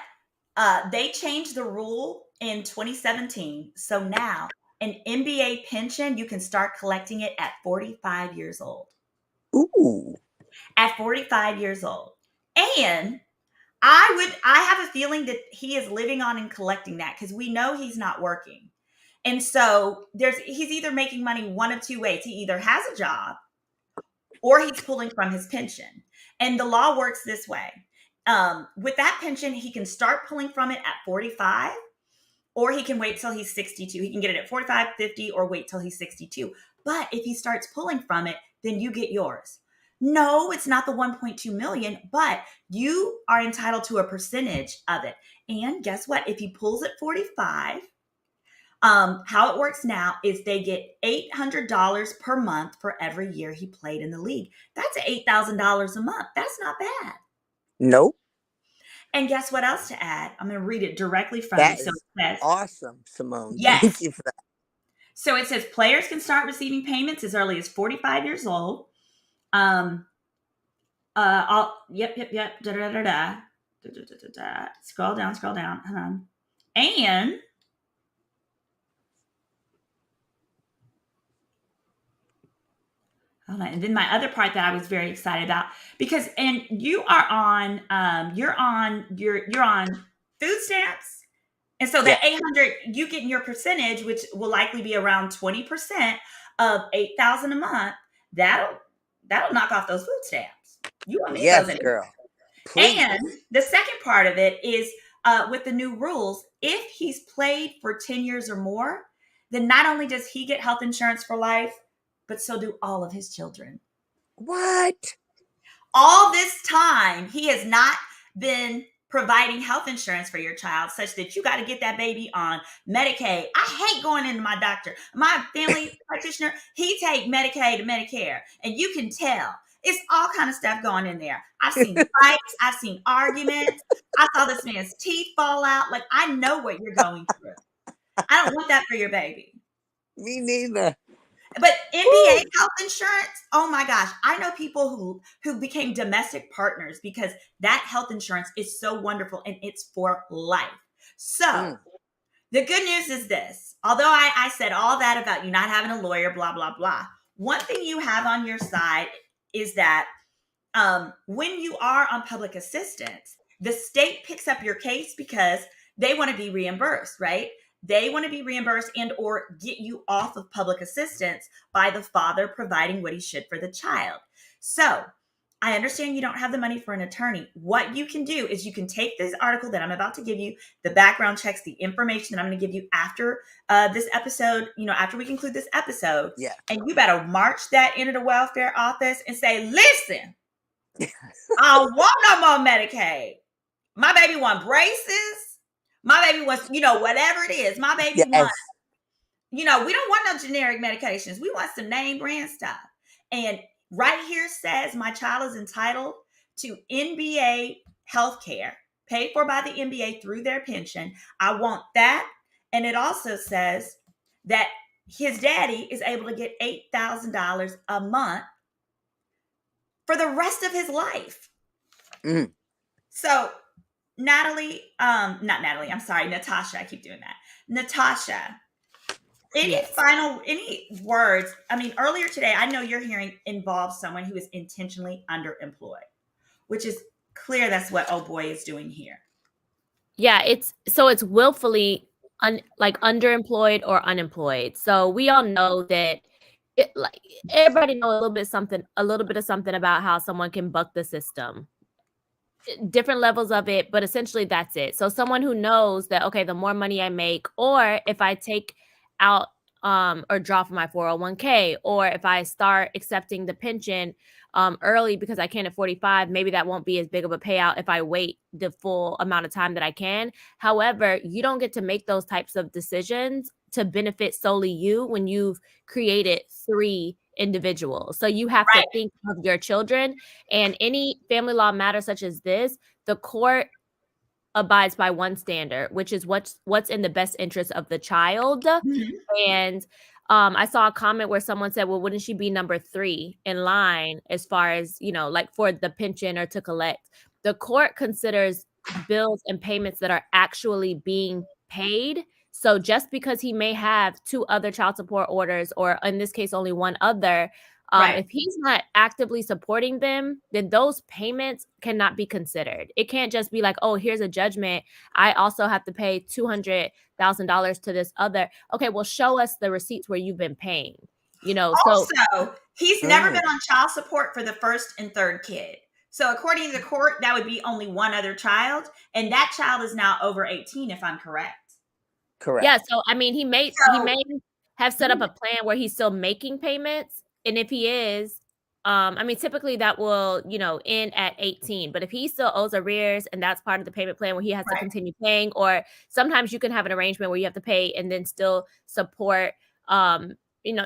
They changed the rule in 2017. So now an NBA pension, you can start collecting it at 45 years old. Ooh. At 45 years old. And I have a feeling that he is living on and collecting that because we know he's not working. And so he's either making money one of two ways. He either has a job or he's pulling from his pension. And the law works this way. With that pension, he can start pulling from it at 45, or he can wait till he's 62. He can get it at 45, 50, or wait till he's 62. But if he starts pulling from it, then you get yours. No, it's not the 1.2 million, but you are entitled to a percentage of it. And guess what? If he pulls at 45, how it works now is they get $800 per month for every year he played in the league. That's $8,000 a month. That's not bad. Nope. And guess what else to add? I'm going to read it directly from That you. So is it says, awesome, Symone. Yes. Thank you for that. So it says players can start receiving payments as early as 45 years old. Yep. Da, da, da, da, da. Scroll down. Hold on. And hold on. And then my other part that I was very excited about, because you are on you're on food stamps. And so that 800, you getting your percentage, which will likely be around 20% of 8,000 a month. That'll knock off those food stamps. You want me to Yes, those girl. Please. And the second part of it is with the new rules, if he's played for 10 years or more, then not only does he get health insurance for life, but so do all of his children. What? All this time, he has not been providing health insurance for your child, such that you got to get that baby on Medicaid. I hate going into my doctor. My family practitioner, he take Medicaid to Medicare, and you can tell it's all kind of stuff going in there. I've seen fights. I've seen arguments. I saw this man's teeth fall out. Like, I know what you're going through. I don't want that for your baby. Me neither. But NBA health insurance, oh my gosh. I know people who became domestic partners because that health insurance is so wonderful and it's for life. So the good news is this. Although I said all that about you not having a lawyer, blah, blah, blah. One thing you have on your side is that when you are on public assistance, the state picks up your case because they want to be reimbursed, right? They want to be reimbursed and or get you off of public assistance by the father providing what he should for the child. So I understand you don't have the money for an attorney. What you can do is you can take this article that I'm about to give you, the background checks, the information that I'm going to give you after this episode, after we conclude this episode. Yeah. And you better march that into the welfare office and say, listen, I don't want no more Medicaid. My baby want braces. My baby wants, whatever it is. My baby wants, we don't want no generic medications. We want some name brand stuff. And right here says my child is entitled to NBA health care paid for by the NBA through their pension. I want that. And it also says that his daddy is able to get $8,000 a month for the rest of his life. So Natasha, I keep doing that. Natasha, any words? I mean, earlier today, I know your hearing involves someone who is intentionally underemployed, which is clear that's what oh boy is doing here. Yeah, it's willfully underemployed or unemployed. So we all know that everybody know a little bit of something about how someone can buck the system. Different levels of it, but essentially that's it. So someone who knows that, okay, the more money I make, or if I take out or draw from my 401k, or if I start accepting the pension early because I can at 45, maybe that won't be as big of a payout if I wait the full amount of time that I can. However, you don't get to make those types of decisions to benefit solely you when you've created 3 individuals. So you have to think of your children, and any family law matter such as this, the court abides by one standard, which is what's in the best interest of the child. And I saw a comment where someone said, well, wouldn't she be number 3 in line as far as, like for the pension or to collect? The court considers bills and payments that are actually being paid. So just because he may have 2 other child support orders, or in this case, only 1 other, Right. If he's not actively supporting them, then those payments cannot be considered. It can't just be like, oh, here's a judgment. I also have to pay $200,000 to this other. Okay, well, show us the receipts where you've been paying. So Also, he's never been on child support for the first and third kid. So according to the court, that would be only one other child, and that child is now over 18, if I'm correct. Correct. yeah, so I mean, he may have set up a plan where he's still making payments, and if he is, I mean, typically that will, end at 18. But if he still owes arrears and that's part of the payment plan where he has to Right. continue paying, or sometimes you can have an arrangement where you have to pay and then still support,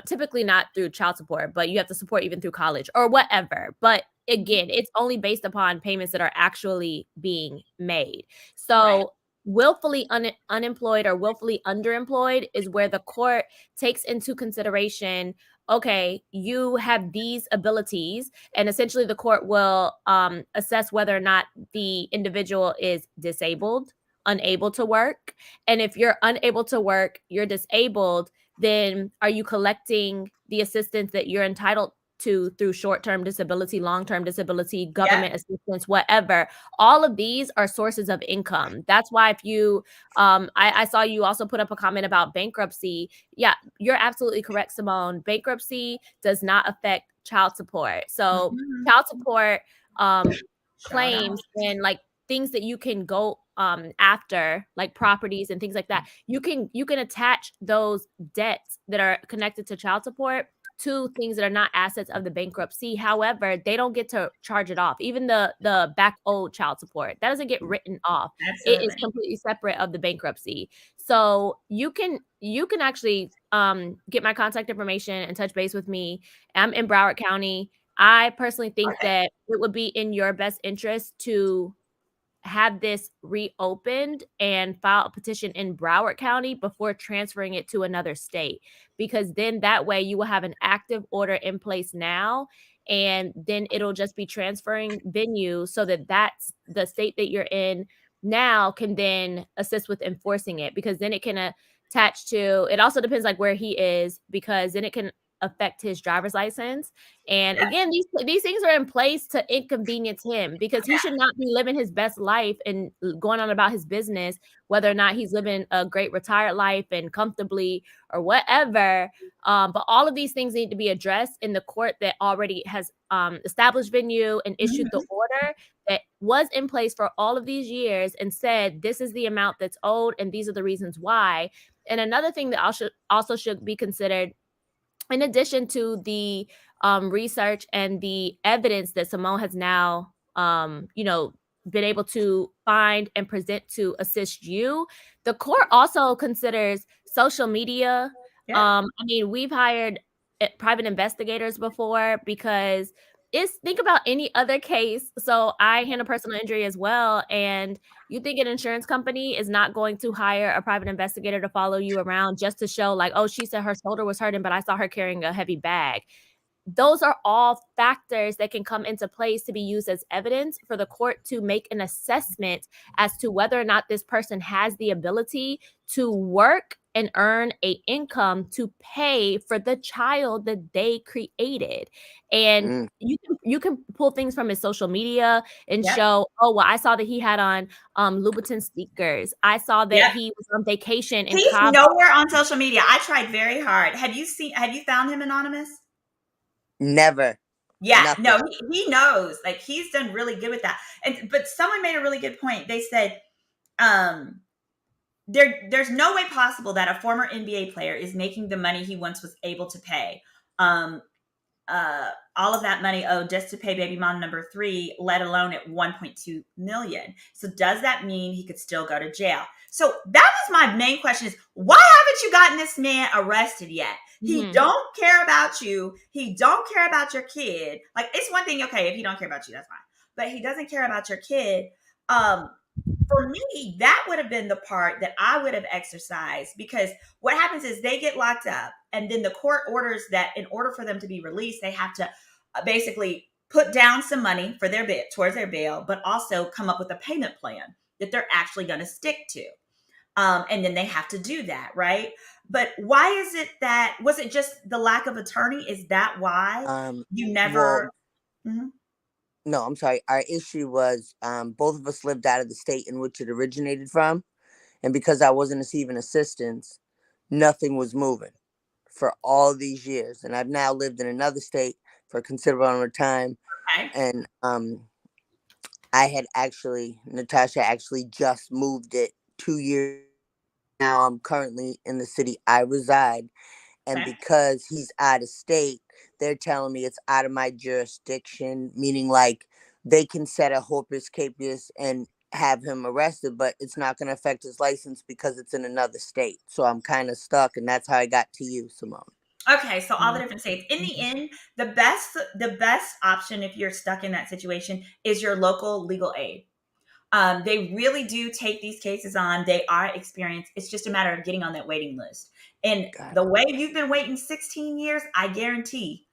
typically not through child support, but you have to support even through college or whatever. But again, it's only based upon payments that are actually being made. So Right. willfully unemployed or willfully underemployed is where the court takes into consideration, okay, you have these abilities, and essentially the court will assess whether or not the individual is disabled, unable to work. And if you're unable to work, you're disabled, then are you collecting the assistance that you're entitled to through short-term disability, long-term disability, government assistance, whatever? All of these are sources of income. That's why if you, I saw you also put up a comment about bankruptcy. Yeah, you're absolutely correct, Symone. Bankruptcy does not affect child support. So child support claims and like things that you can go after, like properties and things like that, you can attach those debts that are connected to child support to things that are not assets of the bankruptcy. However, they don't get to charge it off. Even the back owed child support, that doesn't get written off. It is completely separate of the bankruptcy. So you can actually get my contact information and touch base with me. I'm in Broward County. I personally think that it would be in your best interest to have this reopened and file a petition in Broward County before transferring it to another state, because then that way you will have an active order in place now, and then it'll just be transferring venue so that that's the state that you're in now can then assist with enforcing it, because then it can attach to, it also depends like where he is, because then it can affect his driver's license. And again, these things are in place to inconvenience him, because he should not be living his best life and going on about his business, whether or not he's living a great retired life and comfortably or whatever. But all of these things need to be addressed in the court that already has established venue and issued the order that was in place for all of these years and said, this is the amount that's owed and these are the reasons why. And another thing that also should be considered, in addition to the research and the evidence that Symone has now, been able to find and present to assist you, the court also considers social media. I mean, we've hired private investigators before, because think about any other case. So I handle personal injury as well, and you think an insurance company is not going to hire a private investigator to follow you around just to show like, oh, she said her shoulder was hurting, but I saw her carrying a heavy bag. Those are all factors that can come into place to be used as evidence for the court to make an assessment as to whether or not this person has the ability to work and earn an income to pay for the child that they created. And you can pull things from his social media and show, oh, well, I saw that he had on Louboutin sneakers. I saw that he was on vacation in He's Cabo. nowhere on social media. I tried very hard. Have you found him anonymous? Never. Yeah, Nothing. no, he knows. Like, he's done really good with that. But someone made a really good point. They said, there's no way possible that a former NBA player is making the money he once was able to pay. All of that money owed just to pay baby mom number 3, let alone at $1.2 million. So does that mean he could still go to jail? So that was my main question: is why haven't you gotten this man arrested yet? He don't care about you. He don't care about your kid. Like, it's one thing, okay, if he don't care about you, that's fine. But he doesn't care about your kid. For me, that would have been the part that I would have exercised, because what happens is they get locked up, and then the court orders that in order for them to be released, they have to basically put down some money for their towards their bail, but also come up with a payment plan that they're actually going to stick to. And then they have to do that, right? But why is it that, was it just the lack of attorney? Is that why you Well, never? Mhm. no, I'm sorry. Our issue was both of us lived out of the state in which it originated from. And because I wasn't receiving assistance, nothing was moving for all these years. And I've now lived in another state for a considerable amount of time. Okay. And I had actually, Natasha actually just moved it 2 years. Now I'm currently in the city I reside. And Okay. because he's out of state, they're telling me it's out of my jurisdiction, meaning like they can set a corpus capius and have him arrested, but it's not going to affect his license because it's in another state. So I'm kind of stuck, and that's how I got to you, Simone. Okay, so all the different states. In the end, the best option if you're stuck in that situation is your local legal aid. They really do take these cases on. They are experienced. It's just a matter of getting on that waiting list. And Got the way you've been waiting 16 years, I guarantee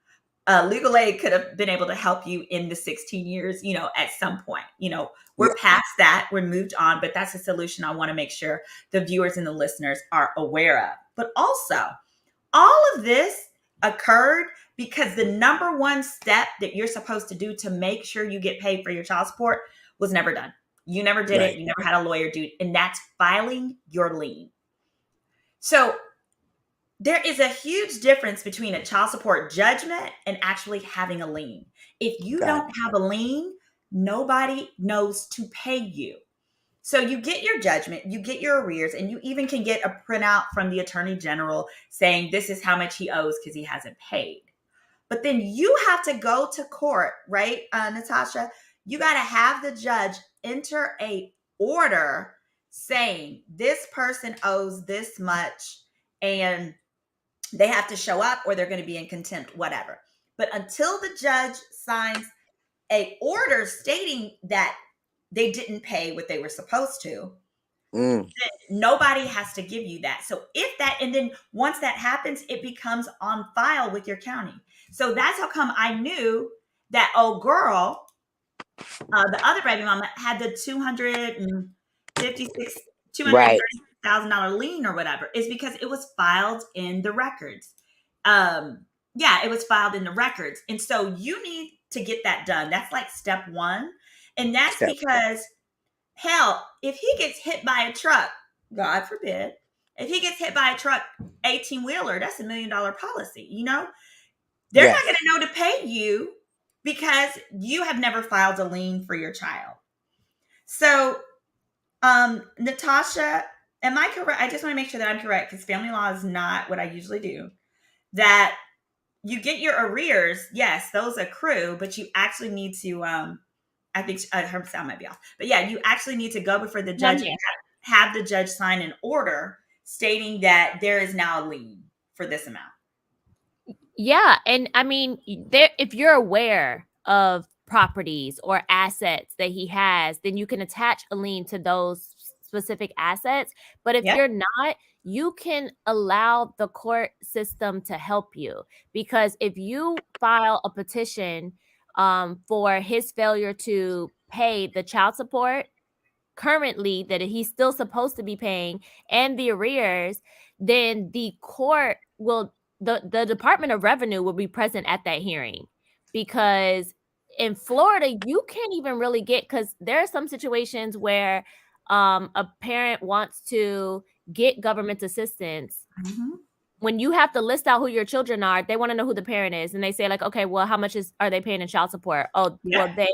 legal aid could have been able to help you in the 16 years, at some point. Yeah, We're past that. We're moved on, but that's a solution I want to make sure the viewers and the listeners are aware of. But also, all of this occurred because the number one step that you're supposed to do to make sure you get paid for your child support was never done. You never did it. right, You never had a lawyer do it. And that's filing your lien. So there is a huge difference between a child support judgment and actually having a lien. If you got don't have a lien, nobody knows to pay you. So you get your judgment, you get your arrears, and you even can get a printout from the attorney general saying this is how much he owes because he hasn't paid. But then you have to go to court, right, Natasha? You got to have the judge enter a order saying this person owes this much, and they have to show up or they're going to be in contempt, whatever. But until the judge signs a order stating that they didn't pay what they were supposed to, Mm, nobody has to give you that. So if that, and then once that happens, it becomes on file with your county. So that's how come I knew that old girl, the other baby mama, had the right, $236,000 lien or whatever, is because it was filed in the records. Yeah, it was filed in the records. And so you need to get that done. That's like step one. And that's step, because, hell, if he gets hit by a truck, God forbid, if he gets hit by a truck, 18-wheeler, that's $1 million policy. They're not yes, going to know to pay you because you have never filed a lien for your child. So, Natasha, am I correct? I just want to make sure that I'm correct because family law is not what I usually do. That you get your arrears, yes, those accrue, but you actually need to, I think her sound might be off, but yeah, you actually need to go before the judge and have the judge sign an order stating that there is now a lien for this amount. Yeah, and I mean, if you're aware of properties or assets that he has, then you can attach a lien to those specific assets. But if Yeah. you're not, you can allow the court system to help you, because if you file a petition for his failure to pay the child support currently that he's still supposed to be paying and the arrears, then the court will, the Department of Revenue will be present at that hearing. Because in Florida, you can't even really get, because there are some situations where a parent wants to get government assistance. Mm-hmm. When you have to list out who your children are, they want to know who the parent is. And they say like, okay, well, how much are they paying in child support? Oh, Yeah. well, they,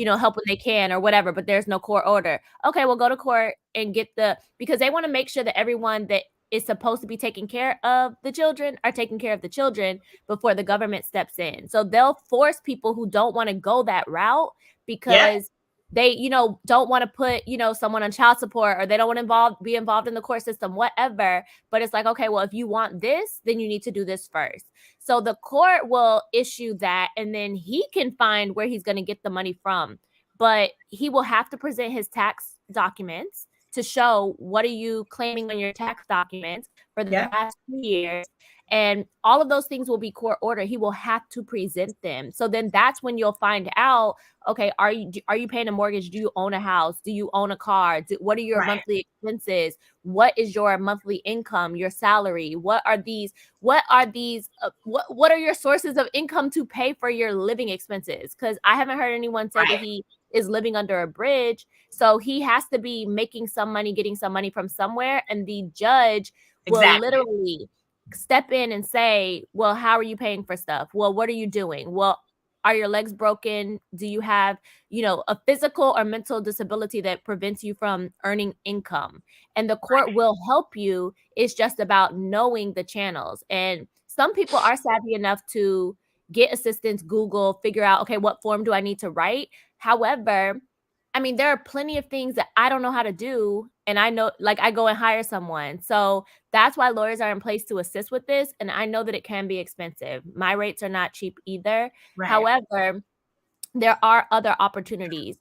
help when they can or whatever, but there's no court order. Okay, well, go to court and get because they want to make sure that everyone that is supposed to be taking care of the children are taking care of the children before the government steps in. So they'll force people who don't want to go that route because they, don't want to put, someone on child support, or they don't want to be involved in the court system, whatever. But it's like, okay, well, if you want this, then you need to do this first. So the court will issue that, and then he can find where he's going to get the money from. But he will have to present his tax documents to show what are you claiming on your tax documents for the Yeah. past 2 years. And all of those things will be court order. He will have to present them. So then that's when you'll find out, okay, are you paying a mortgage? Do you own a house? Do you own a car? What are your Right. monthly expenses? What is your monthly income, your salary? What are your sources of income to pay for your living expenses? Because I haven't heard anyone say that Right. he is living under a bridge. So he has to be making some money, getting some money from somewhere. And the judge will Exactly. literally step in and say, well, how are you paying for stuff? Well, what are you doing? Well, are your legs broken? Do you have, a physical or mental disability that prevents you from earning income? And the court will help you. It's just about knowing the channels. And some people are savvy enough to get assistance, Google, figure out, okay, what form do I need to write? However, I mean, there are plenty of things that I don't know how to do. And I know, like, I go and hire someone. So that's why lawyers are in place to assist with this. And I know that it can be expensive. My rates are not cheap either. Right. However, there are other opportunities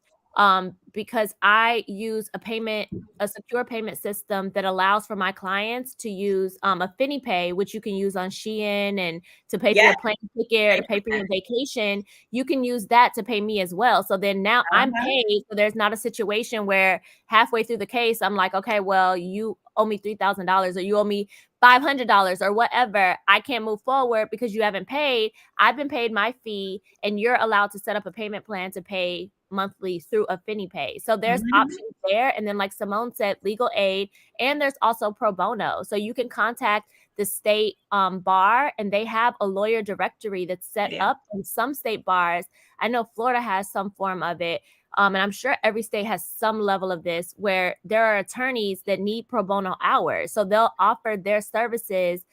because I use a secure payment system that allows for my clients to use a Finny Pay, which you can use on Shein, and to pay for Yeah. your plane ticket or to pay for your vacation. You can use that to pay me as well. So then now I'm paid. So there's not a situation where halfway through the case, I'm like, okay, well, you owe me $3,000 or you owe me $500 or whatever. I can't move forward because you haven't paid. I've been paid my fee, and you're allowed to set up a payment plan to pay monthly through a Finny Pay. So there's options there. And then, like Symone said, legal aid, and there's also pro bono. So you can contact the state bar, and they have a lawyer directory that's set up in some state bars. I know Florida has some form of it. And I'm sure every state has some level of this, where there are attorneys that need pro bono hours. So they'll offer their services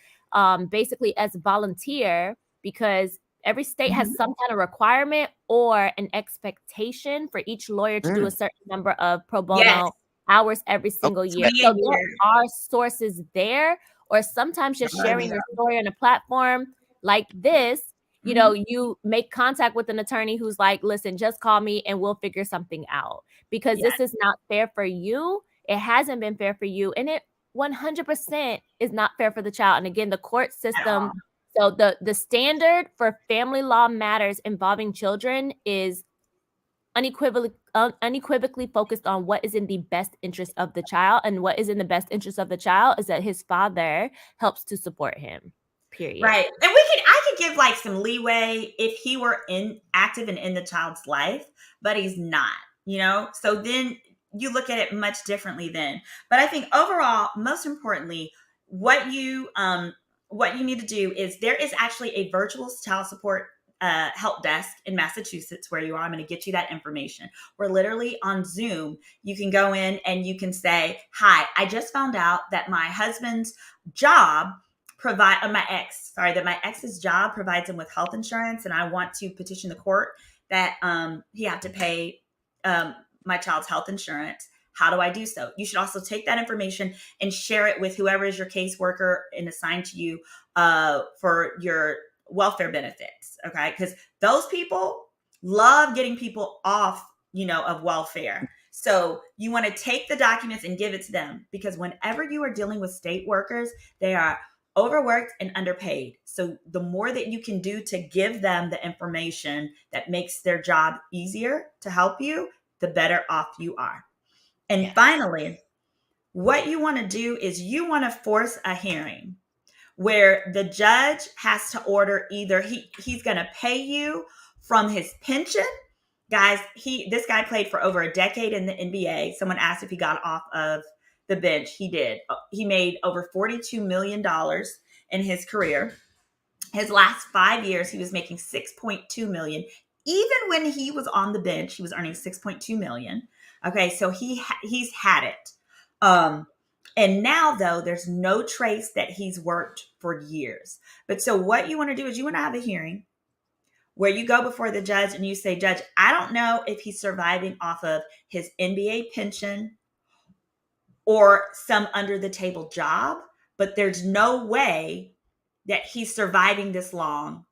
basically as volunteer, because every state has some kind of requirement or an expectation for each lawyer to do a certain number of pro bono hours every single year. So there are sources there, or sometimes just sharing your story on a platform like this. You make contact with an attorney who's like, listen, just call me and we'll figure something out, because this is not fair for you. It hasn't been fair for you. And it 100% is not fair for the child. And again, the court system. So the standard for family law matters involving children is unequivocally focused on what is in the best interest of the child. And what is in the best interest of the child is that his father helps to support him. Period. Right. And I could give like some leeway if he were active and in the child's life, but he's not, so then you look at it much differently then. But I think overall, most importantly, what you need to do is, there is actually a virtual child support help desk in Massachusetts where you are. I'm going to get you that information. Where literally on Zoom, you can go in and you can say, hi, I just found out that my husband's job that my ex's job provides him with health insurance, and I want to petition the court that he had to pay my child's health insurance. How do I do so? You should also take that information and share it with whoever is your caseworker and assigned to you for your welfare benefits. Okay, because those people love getting people off, of welfare. So you want to take the documents and give it to them, because whenever you are dealing with state workers, they are overworked and underpaid. So the more that you can do to give them the information that makes their job easier to help you, the better off you are. And finally, what you want to do is you want to force a hearing where the judge has to order either he's going to pay you from his pension. Guys, this guy played for over a decade in the NBA. Someone asked if he got off of the bench. He did. He made over $42 million in his career. His last 5 years, he was making $6.2 million. Even when he was on the bench, he was earning $6.2 million. Okay, so he's had it. And now, though, there's no trace that he's worked for years. But so what you want to do is you want to have a hearing where you go before the judge and you say, Judge, I don't know if he's surviving off of his NBA pension or some under the table job, but there's no way that he's surviving this long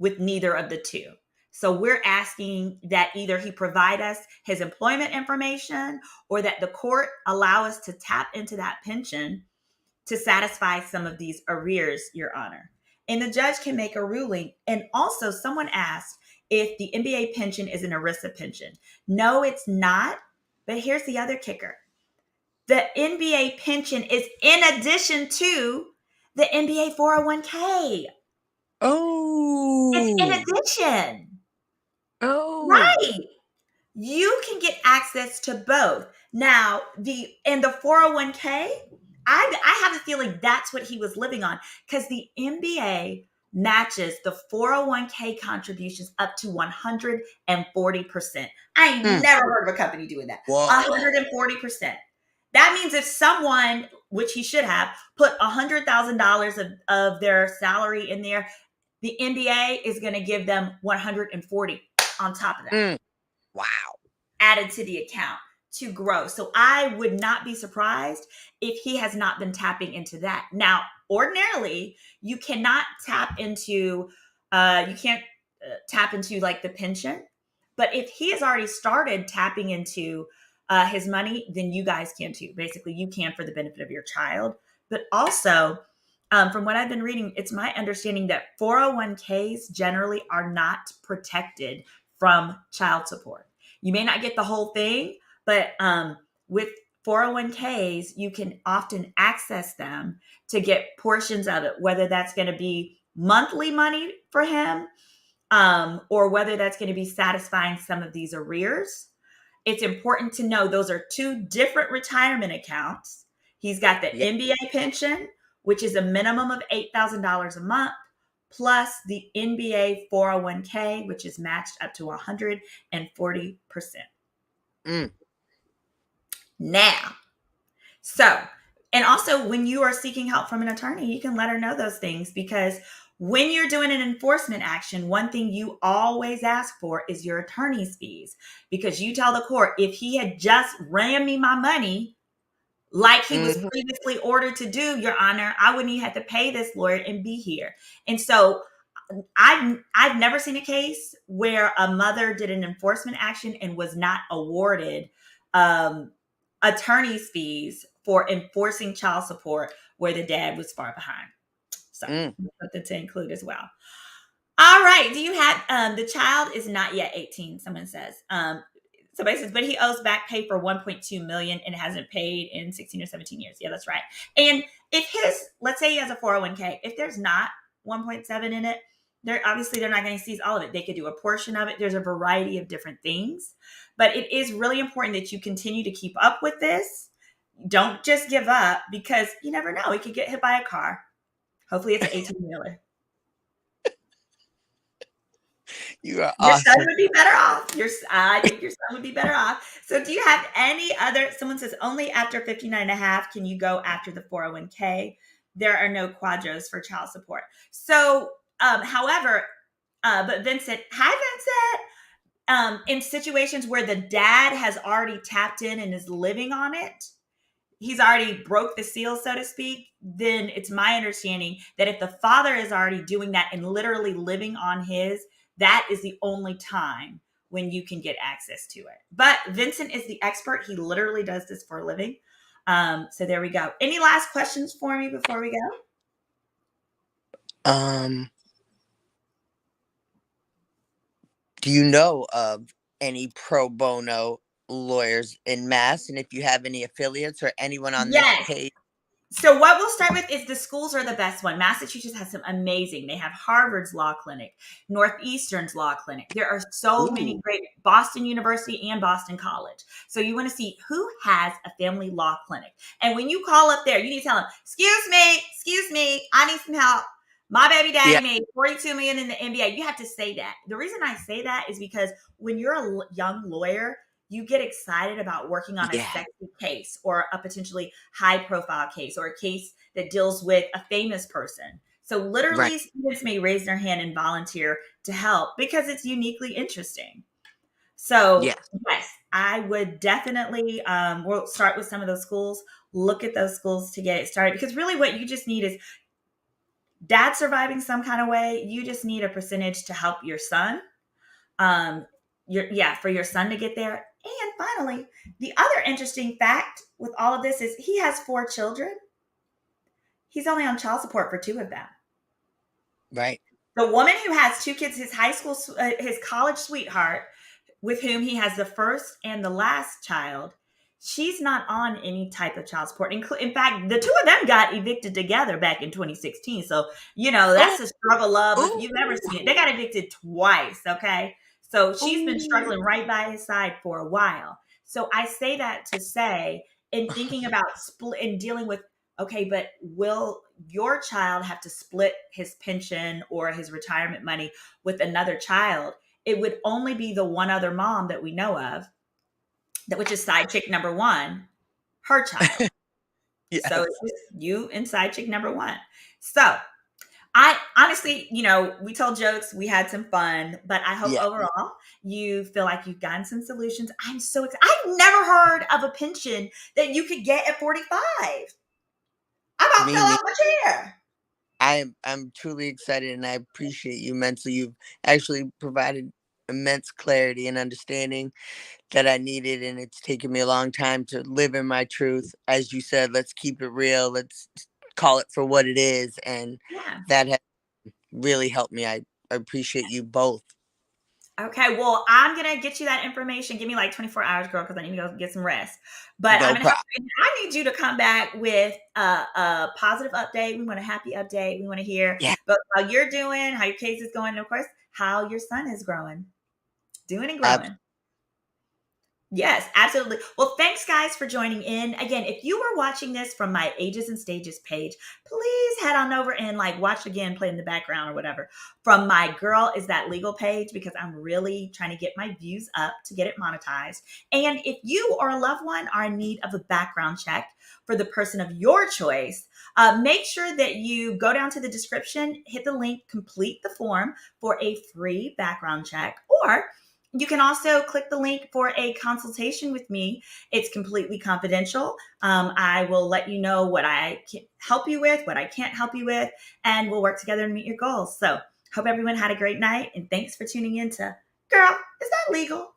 with neither of the two. So we're asking that either he provide us his employment information, or that the court allow us to tap into that pension to satisfy some of these arrears, Your Honor. And the judge can make a ruling. And also, someone asked if the NBA pension is an ERISA pension. No, it's not. But here's the other kicker. The NBA pension is in addition to the NBA 401k. It's in Oh. addition. Oh. Right. You can get access to both. Now, the 401k, I have a feeling that's what he was living on, because the NBA matches the 401k contributions up to 140%. I ain't never heard of a company doing that. Whoa. 140%. That means if someone, which he should have, put $100,000 of their salary in there, the NBA is going to give them 140 on top of that. Wow. Added to the account to grow. So I would not be surprised if he has not been tapping into that. Now, ordinarily, you cannot tap into, tap into like the pension. But if he has already started tapping into his money, then you guys can too. Basically, you can for the benefit of your child. But also, from what I've been reading, it's my understanding that 401ks generally are not protected from child support. You may not get the whole thing, but with 401ks, you can often access them to get portions of it, whether that's going to be monthly money for him or whether that's going to be satisfying some of these arrears. It's important to know those are two different retirement accounts. He's got the NBA pension, which is a minimum of $8,000 a month, plus the NBA 401k, which is matched up to 140%. Now, and also when you are seeking help from an attorney, you can let her know those things, because when you're doing an enforcement action, one thing you always ask for is your attorney's fees, because you tell the court, if he had just ran me my money like he was previously ordered to do, Your Honor, I wouldn't even have to pay this lawyer and be here. And so I've never seen a case where a mother did an enforcement action and was not awarded attorney's fees for enforcing child support where the dad was far behind. So something to include as well. All right. Do you have the child is not yet 18, someone says. Somebody says, but he owes back pay for $1.2 million and hasn't paid in 16 or 17 years. Yeah, that's right. And if let's say he has a 401k, if there's not 1.7 in it, they're not going to seize all of it. They could do a portion of it. There's a variety of different things, but it is really important that you continue to keep up with this. Don't just give up, because you never know. He could get hit by a car. Hopefully it's an 18-wheeler. You are Your awesome. son would be better off. I think your son would be better off. So do you have any other, someone says only after 59 and a half can you go after the 401k. There are no quadros for child support. So, however, but Vincent, hi Vincent, in situations where the dad has already tapped in and is living on it, he's already broke the seal, so to speak, then it's my understanding that if the father is already doing that and literally living on his, that is the only time when you can get access to it. But Vincent is the expert. He literally does this for a living. So there we go. Any last questions for me before we go? Do you know of any pro bono lawyers in Mass? And if you have any affiliates or anyone on this page? So what we'll start with is the schools are the best one. Massachusetts has some amazing. They have Harvard's Law Clinic, Northeastern's Law Clinic. There are so many great, Boston University and Boston College. So you want to see who has a family law clinic. And when you call up there, you need to tell them, excuse me, I need some help. My baby daddy made $42 million in the NBA. You have to say that. The reason I say that is because when you're a young lawyer, you get excited about working on a sexy case or a potentially high profile case or a case that deals with a famous person. So literally students may raise their hand and volunteer to help because it's uniquely interesting. So yes, I would definitely, we'll start with some of those schools, look at those schools to get it started, because really what you just need is dad surviving some kind of way. You just need a percentage to help your son. For your son to get there. And finally, the other interesting fact with all of this is he has 4 children. He's only on child support for 2 of them. Right. The woman who has 2 kids, his his college sweetheart, with whom he has the first and the last child, she's not on any type of child support. In fact, the 2 of them got evicted together back in 2016. So, that's a struggle of, if you've ever seen it. They got evicted twice, okay? So she's been struggling right by his side for a while. So I say that to say, in thinking about split and dealing with, okay, but will your child have to split his pension or his retirement money with another child? It would only be the one other mom that we know of, which is side chick number 1, her child. Yes. So it's just you and side chick number 1. So I honestly, we told jokes, we had some fun, but I hope overall you feel like you've gotten some solutions. I'm so excited. I've never heard of a pension that you could get at 45. I about fell out my chair. I'm truly excited, and I appreciate you immensely. You've actually provided immense clarity and understanding that I needed, and it's taken me a long time to live in my truth. As you said, let's keep it real. Let's call it for what it is, and that has really helped me. I appreciate you both. Okay, well, I'm going to get you that information. Give me like 24 hours, girl, because I need to go get some rest. But No I problem. need you to come back with a positive update. We want a happy update. We want to hear about how you're doing, how your case is going, and of course, how your son is growing. Doing and growing. Yes, absolutely. Well, thanks guys for joining in. Again, if you were watching this from my Ages and Stages page, please head on over and watch again, play in the background or whatever, from my Girl Is That Legal page, because I'm really trying to get my views up to get it monetized. And if you or a loved one are in need of a background check for the person of your choice, make sure that you go down to the description, hit the link, complete the form for a free background check, or you can also click the link for a consultation with me. It's completely confidential. I will let you know what I can help you with, what I can't help you with, and we'll work together and meet your goals. So hope everyone had a great night, and thanks for tuning in to Girl, Is That Legal?